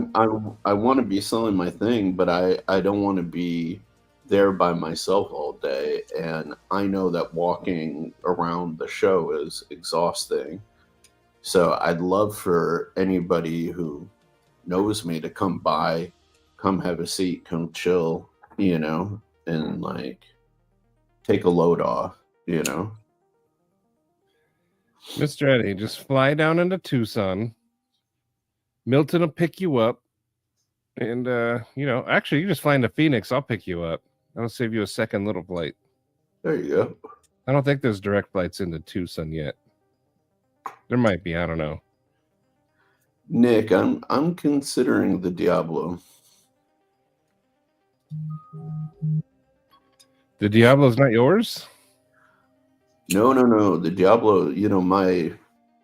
want to be selling my thing, but I don't want to be there by myself all day. And I know that walking around the show is exhausting. So I'd love for anybody who knows me to come by, come have a seat, come chill, you know, and like take a load off, you know. Mr. Eddie, just fly down into Tucson. Milton will pick you up. And, you know, actually, you just fly into Phoenix. I'll pick you up. I'll save you a second little flight. There you go. I don't think there's direct flights into Tucson yet. There might be. I don't know. Nick, I'm considering the Diablo. The Diablo's not yours? No. The Diablo, you know,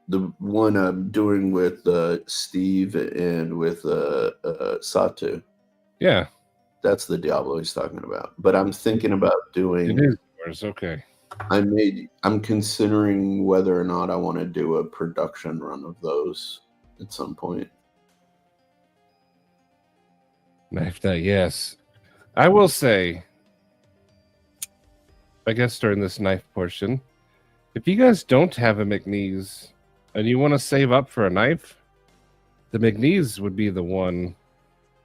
the one I'm doing with Steve and with Satu. Yeah. That's the Diablo he's talking about. But I'm thinking about doing. It is yours. Okay. I'm considering whether or not I want to do a production run of those at some point. Knife that, yes. I will say, I guess during this knife portion, if you guys don't have a McNeese and you want to save up for a knife, the McNeese would be the one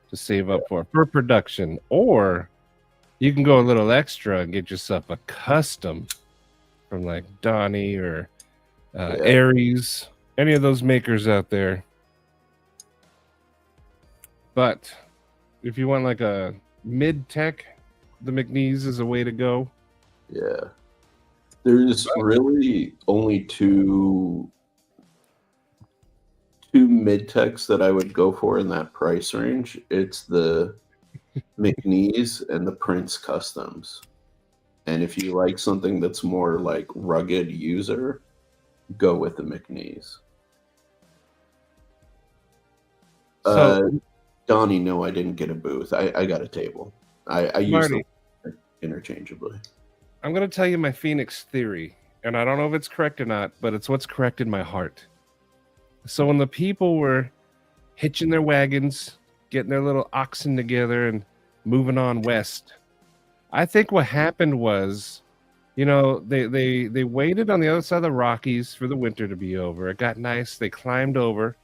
to save up for production. Or you can go a little extra and get yourself a custom from like Donnie or Aries, any of those makers out there. But if you want like a mid-tech, the McNeese is a way to go. Yeah. There's really only two mid-techs that I would go for in that price range. It's the McNeese and the Prince Customs. And if you like something that's more like rugged user, go with the McNeese. Donnie, no, I didn't get a booth. I got a table. I use them interchangeably. I'm going to tell you my Phoenix theory, and I don't know if it's correct or not, but it's what's correct in my heart. So when the people were hitching their wagons, getting their little oxen together and moving on west, I think what happened was, you know, they waited on the other side of the Rockies for the winter to be over. It got nice. They climbed over,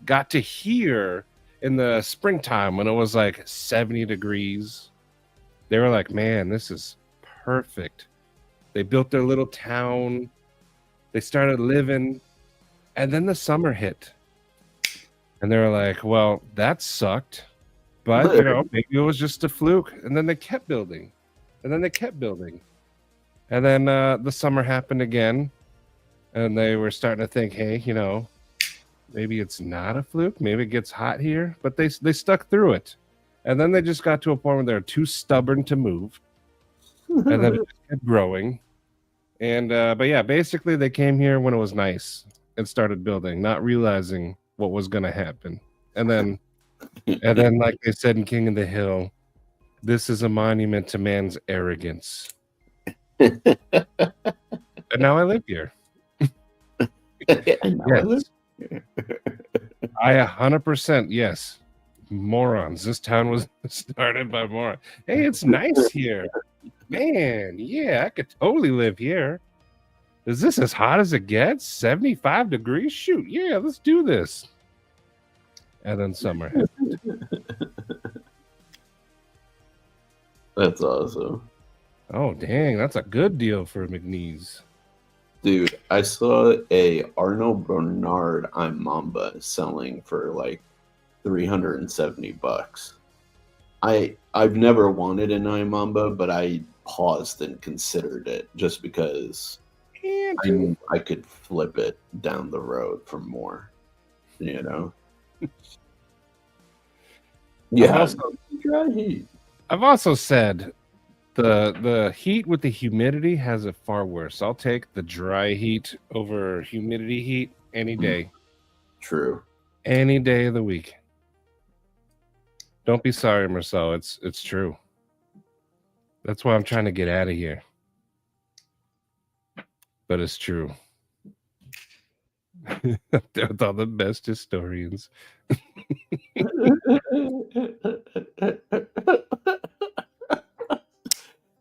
got to here in the springtime when it was like 70 degrees. They were like, man, this is perfect. They built their little town. They started living. And then the summer hit. And they were like, well, that sucked. But, you know, maybe it was just a fluke. And then they kept building. And then they kept building. And then the summer happened again. And they were starting to think, hey, you know, maybe it's not a fluke. Maybe it gets hot here. But they stuck through it. And then they just got to a point where they were too stubborn to move. And then it just kept growing. And but yeah, basically they came here when it was nice and started building, not realizing what was going to happen. And then like they said in King of the Hill, this is a monument to man's arrogance. And now I live here. Yes. I 100% yes. Morons. This town was started by morons. Hey, it's nice here. Man, yeah, I could totally live here. Is this as hot as it gets? 75 degrees? Shoot, yeah, let's do this. And then summer happened. That's awesome. Oh, dang, that's a good deal for McNeese. Dude, I saw a Arnold Bernard I'm Mamba selling for like $370. I've never wanted an I'm Mamba, but I paused and considered it just because And I knew I could flip it down the road for more, you know? Yeah. Dry heat. I've also said the heat with the humidity has it far worse. I'll take the dry heat over humidity heat any day. True. Any day of the week. Don't be sorry, Marcel. It's true. That's why I'm trying to get out of here. But it's true. With all the best historians.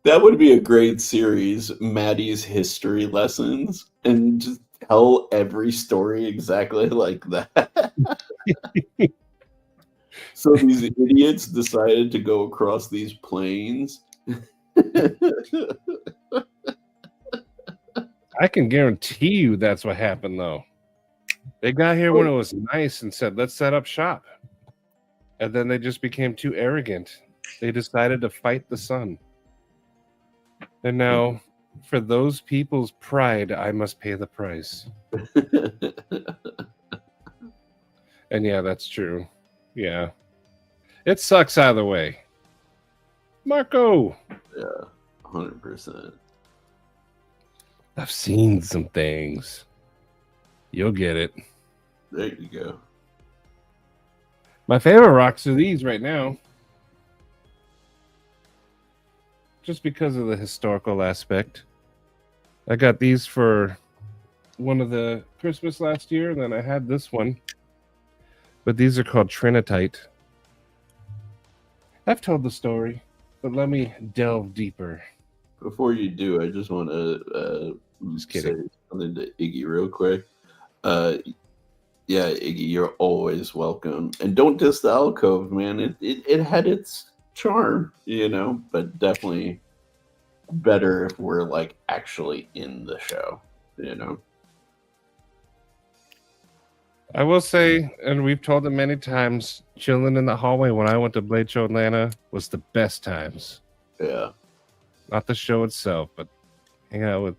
That would be a great series, Maddie's history lessons, and just tell every story exactly like that. So these idiots decided to go across these plains. I can guarantee you that's what happened, though. They got here when it was nice and said, let's set up shop. And then they just became too arrogant. They decided to fight the sun. And now, for those people's pride, I must pay the price. And yeah, that's true. Yeah. It sucks either way. Marco! Yeah, 100%. I've seen some things. You'll get it. There you go. My favorite rocks are these right now. Just because of the historical aspect. I got these for one of the Christmas last year, and then I had this one. But these are called Trinitite. I've told the story, but let me delve deeper. Before you do, I just want to Just kidding. say something to Iggy real quick. Yeah, Iggy, you're always welcome. And don't diss the alcove, man. It had its charm, you know, but definitely better if we're like actually in the show, you know. I will say, and we've told it many times, chilling in the hallway when I went to Blade Show Atlanta was the best times. Yeah. Not the show itself, but hang out with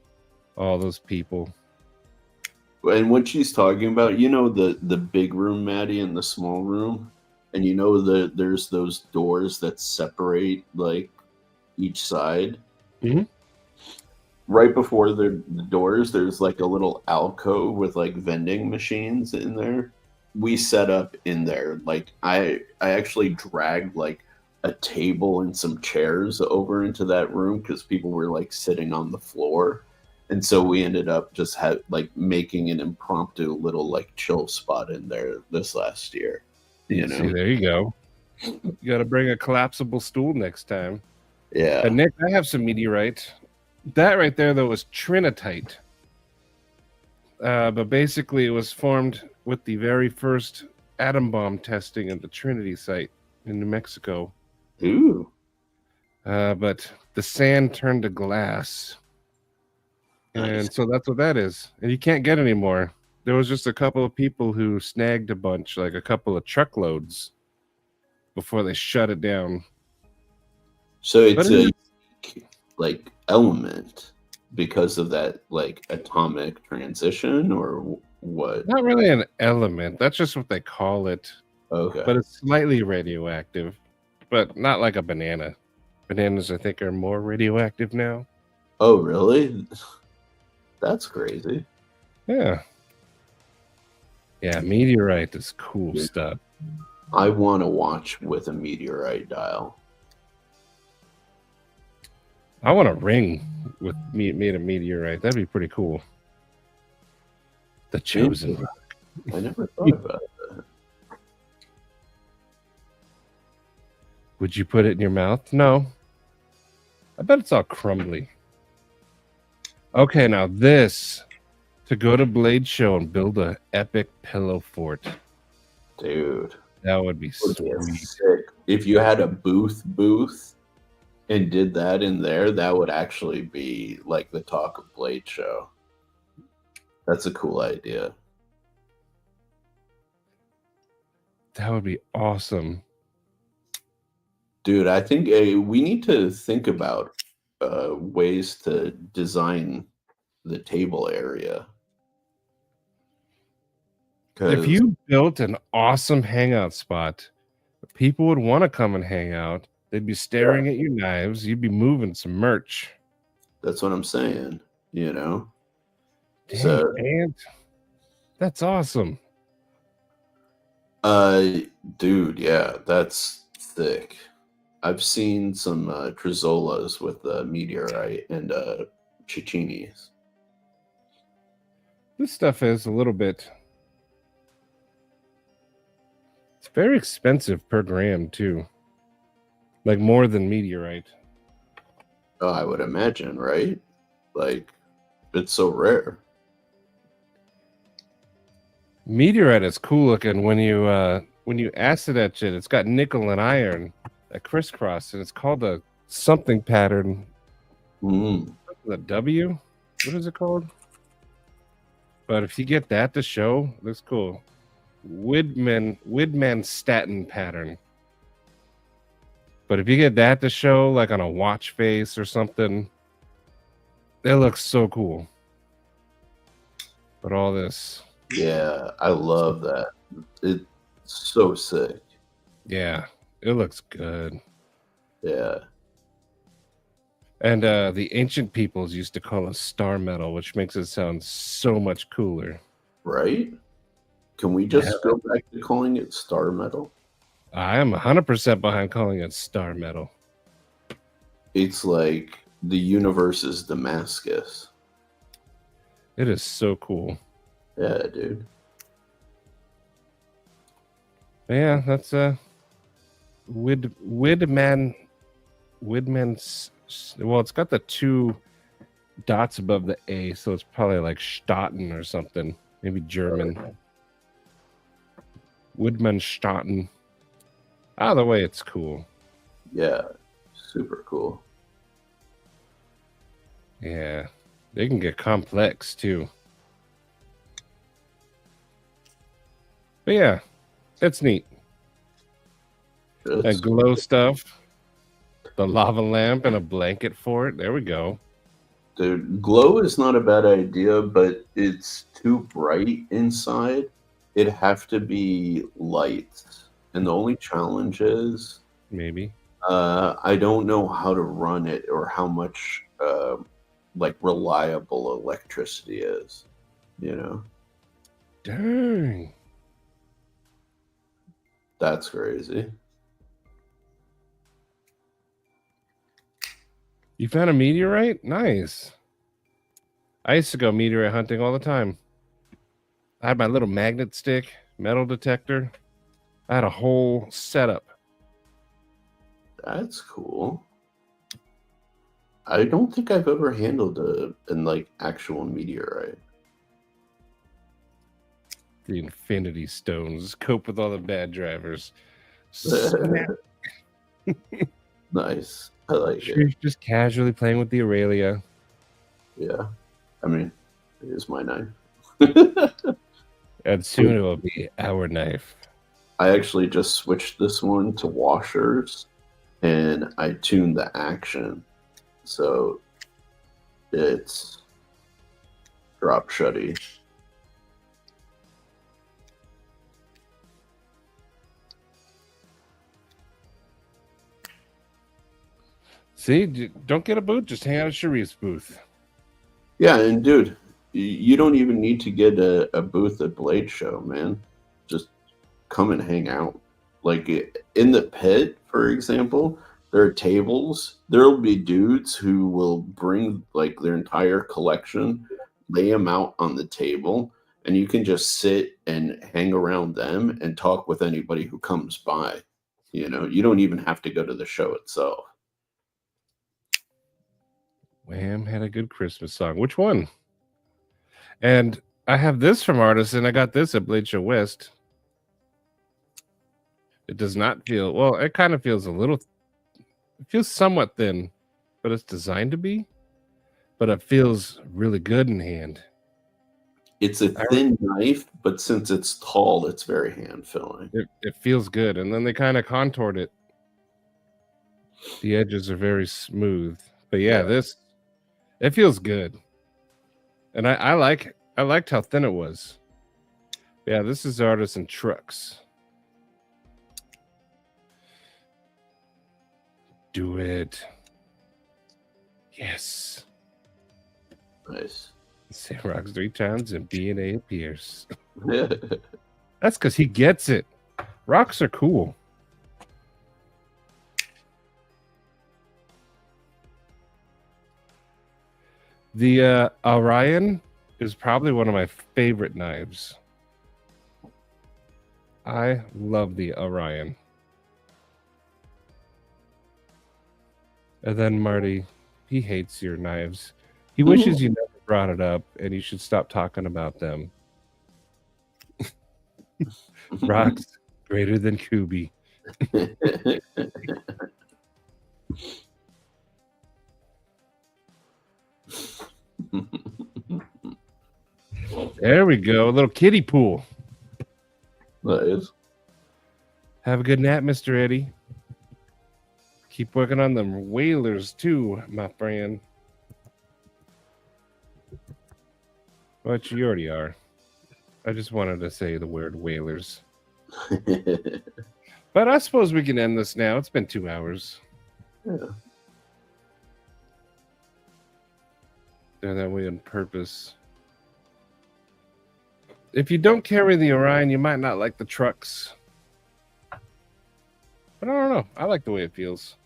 all those people. And what she's talking about, you know, the big room, Maddie, and the small room, and you know there's those doors that separate like each side. Mm-hmm. Right before the doors, there's like a little alcove with like vending machines in there. We set up in there. Like I actually dragged like a table and some chairs over into that room because people were like sitting on the floor. And so we ended up just making an impromptu little like chill spot in there this last year. You know, see, there you go. You got to bring a collapsible stool next time. yeah. And Nick, I have some meteorite. That right there, though, was Trinitite. But basically, it was formed with the very first atom bomb testing at the Trinity site in New Mexico. Ooh. But the sand turned to glass. And Nice. so that's what that is. And you can't get any more. There was just a couple of people who snagged a bunch, like a couple of truckloads, before they shut it down. So it's But a like element because of that like atomic transition, or what? not really an element. That's just what they call it. Okay. But it's slightly radioactive, but not like a banana. Bananas, I think, are more radioactive now. Oh, really? That's crazy. Yeah. Yeah, meteorite is cool stuff. I want to watch with a meteorite dial. I want a ring with made of meteorite. That'd be pretty cool. The chosen rock. I never thought about that. Would you put it in your mouth? No. I bet it's all crumbly. Okay, now this, to go to Blade Show and build a epic pillow fort. Dude. That would be Would be sweet. sick. If you had a booth and did that in there, that would actually be like the talk of Blade Show. That's a cool idea. That would be awesome. Dude, I think we need to think about ways to design the table area. If you built an awesome hangout spot, people would want to come and hang out. They'd be staring at your knives. You'd be moving some merch. That's what I'm saying, you know? Dang, So, man. That's awesome. dude, yeah, that's thick. I've seen some Trizolas with meteorite and Ciccinis. This stuff is a little bit... It's very expensive per gram, too. Like, more than meteorite. Oh, I would imagine, right? Like, it's so rare. Meteorite is cool looking when you acid etch it. It's got nickel and iron that crisscross, and it's called a something pattern. The W? What is it called? But if you get that to show, looks cool. Widmanstatin pattern. But if you get that to show, like on a watch face or something, it looks so cool. But all this. Yeah, I love that. It's so sick. Yeah, it looks good. Yeah. And the ancient peoples used to call it star metal, which makes it sound so much cooler. Right? Can we just go back to calling it star metal? I am 100% behind calling it star metal. It's like the universe's Damascus. It is so cool. Yeah, dude. Yeah, that's Widman. Well, it's got the 2 dots above the A, so it's probably like Staten or something. Maybe German. Widmanstaten. Either way, it's cool. Yeah, super cool. Yeah, they can get complex too. But yeah, it's neat. That glow stuff, the lava lamp, and a blanket for it. There we go. Dude, glow is not a bad idea, but it's too bright inside. It'd have to be light. And the only challenge is maybe I don't know how to run it or how much like reliable electricity is, you know. Dang, that's crazy. You found a meteorite? Nice. I used to go meteorite hunting all the time. I had my little magnet stick, metal detector. I had a whole setup. That's cool. I don't think I've ever handled an like actual meteorite. The infinity stones cope with all the bad drivers. Nice. I like it. Just casually playing with the Aurelia. Yeah. I mean, it is my knife. And soon it will be our knife. I actually just switched this one to washers and I tuned the action. So it's drop shutty. See, don't get a booth. Just hang out at Sharif's booth. Yeah, and dude, you don't even need to get a booth at Blade Show, man. Just come and hang out. Like in the pit, for example, there are tables. There'll be dudes who will bring like their entire collection, lay them out on the table, and you can just sit and hang around them and talk with anybody who comes by. You know, you don't even have to go to the show itself. Wham had a good Christmas song. Which one? And I have this from Artisan. I got this at Blade Show West. It does not feel, well, it kind of feels a little, it feels somewhat thin, but it's designed to be. But it feels really good in hand. It's a thin knife, but since it's tall, it's very hand-filling. It feels good. And then they kind of contoured it. The edges are very smooth. But yeah, it feels good. And I liked how thin it was. Yeah, this is Artisan Trucks. Do it. Yes. Nice. Say rocks 3 times and B&A appears. That's because he gets it. Rocks are cool. The Orion is probably one of my favorite knives. I love the Orion. And then Marty, he hates your knives. He wishes you never brought it up, and you should stop talking about them. Rocks greater than Kubi. There we go. A little kiddie pool. Nice. Have a good nap, Mr. Eddie. Keep working on them whalers too, my friend. But you already are. I just wanted to say the word whalers. But I suppose we can end this now. It's been 2 hours. Yeah. They're that way on purpose. If you don't carry the Orion, you might not like the trucks. But I don't know. I like the way it feels.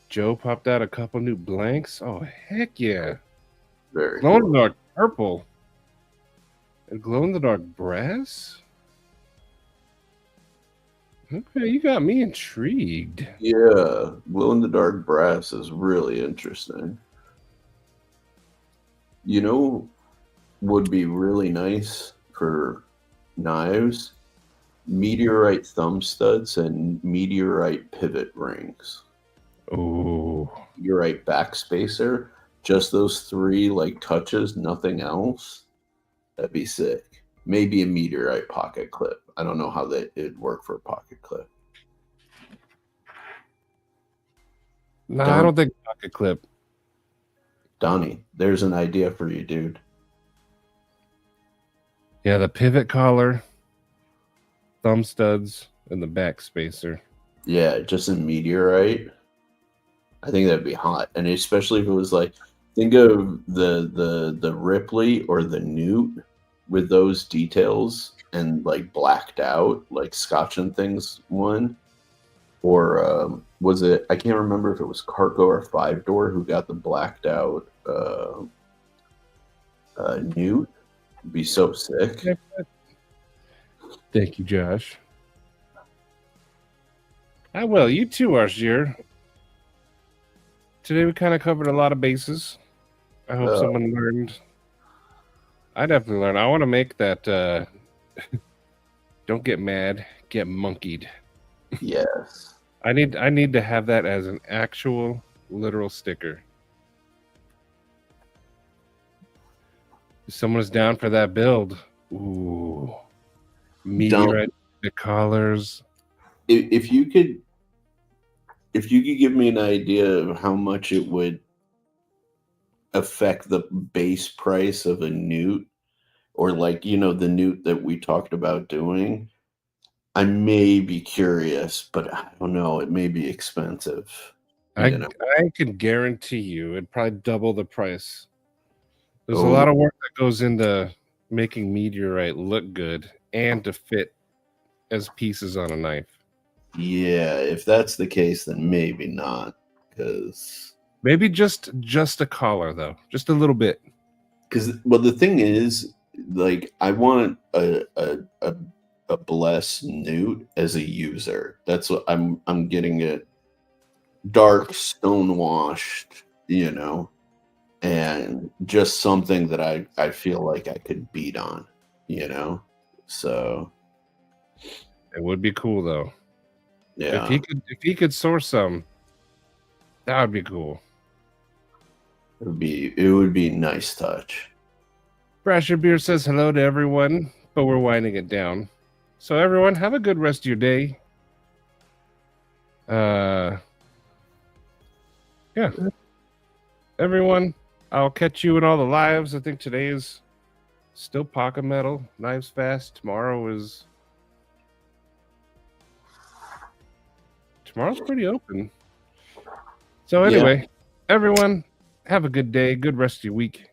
Joe popped out a couple new blanks. Oh, heck yeah. Very Glow in cool. the dark purple. And glow in the dark brass? Okay, you got me intrigued. Yeah, glow in the dark brass is really interesting. You know, would be really nice for knives? Meteorite thumb studs and meteorite pivot rings. Oh, Meteorite backspacer. Just those 3 like touches, nothing else. That'd be sick. Maybe a meteorite pocket clip. I don't know how it'd work for a pocket clip. no, I don't think pocket clip. Donnie, there's an idea for you, dude. Yeah, the pivot collar, thumb studs, and the backspacer. Yeah, just a meteorite. I think that'd be hot, and especially if it was like, think of the Ripley or the Newt with those details and like blacked out, like Scotch and Things one, or was it? I can't remember if it was Carco or 5-Door who got the blacked out Newt. It'd be so sick. Thank you, Josh. Well, you too, Arshir. Today we kind of covered a lot of bases. I hope someone learned. I definitely learned. I want to make that don't get mad, get monkeyed. Yes. I need to have that as an actual literal sticker. If someone's down for that build, ooh, meteorite the collars. If you could give me an idea of how much it would affect the base price of a Newt, or like, the Newt that we talked about doing, I may be curious, but I don't know. It may be expensive. I can guarantee you it'd probably double the price. There's a lot of work that goes into making meteorite look good and to fit as pieces on a knife. Yeah, if that's the case, then maybe not. Because maybe just a collar though, just a little bit. Because the thing is, like, I want a blessed Newt as a user. That's what I'm getting it. Dark, stonewashed, and just something that I feel like I could beat on, So it would be cool though. Yeah. If he could source some, that would be cool. It would be a nice touch. Brasher Beer says hello to everyone, but we're winding it down. So everyone, have a good rest of your day. Yeah. Everyone, I'll catch you in all the lives. I think today is still Pocket Metal, Knives Fast. Tomorrow's pretty open. So anyway, everyone, have a good day, good rest of your week.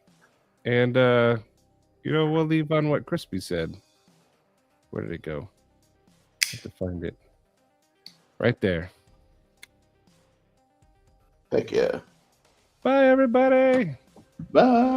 And we'll leave on what Crispy said. Where did it go? I have to find it. Right there. Heck yeah. Bye, everybody. Bye.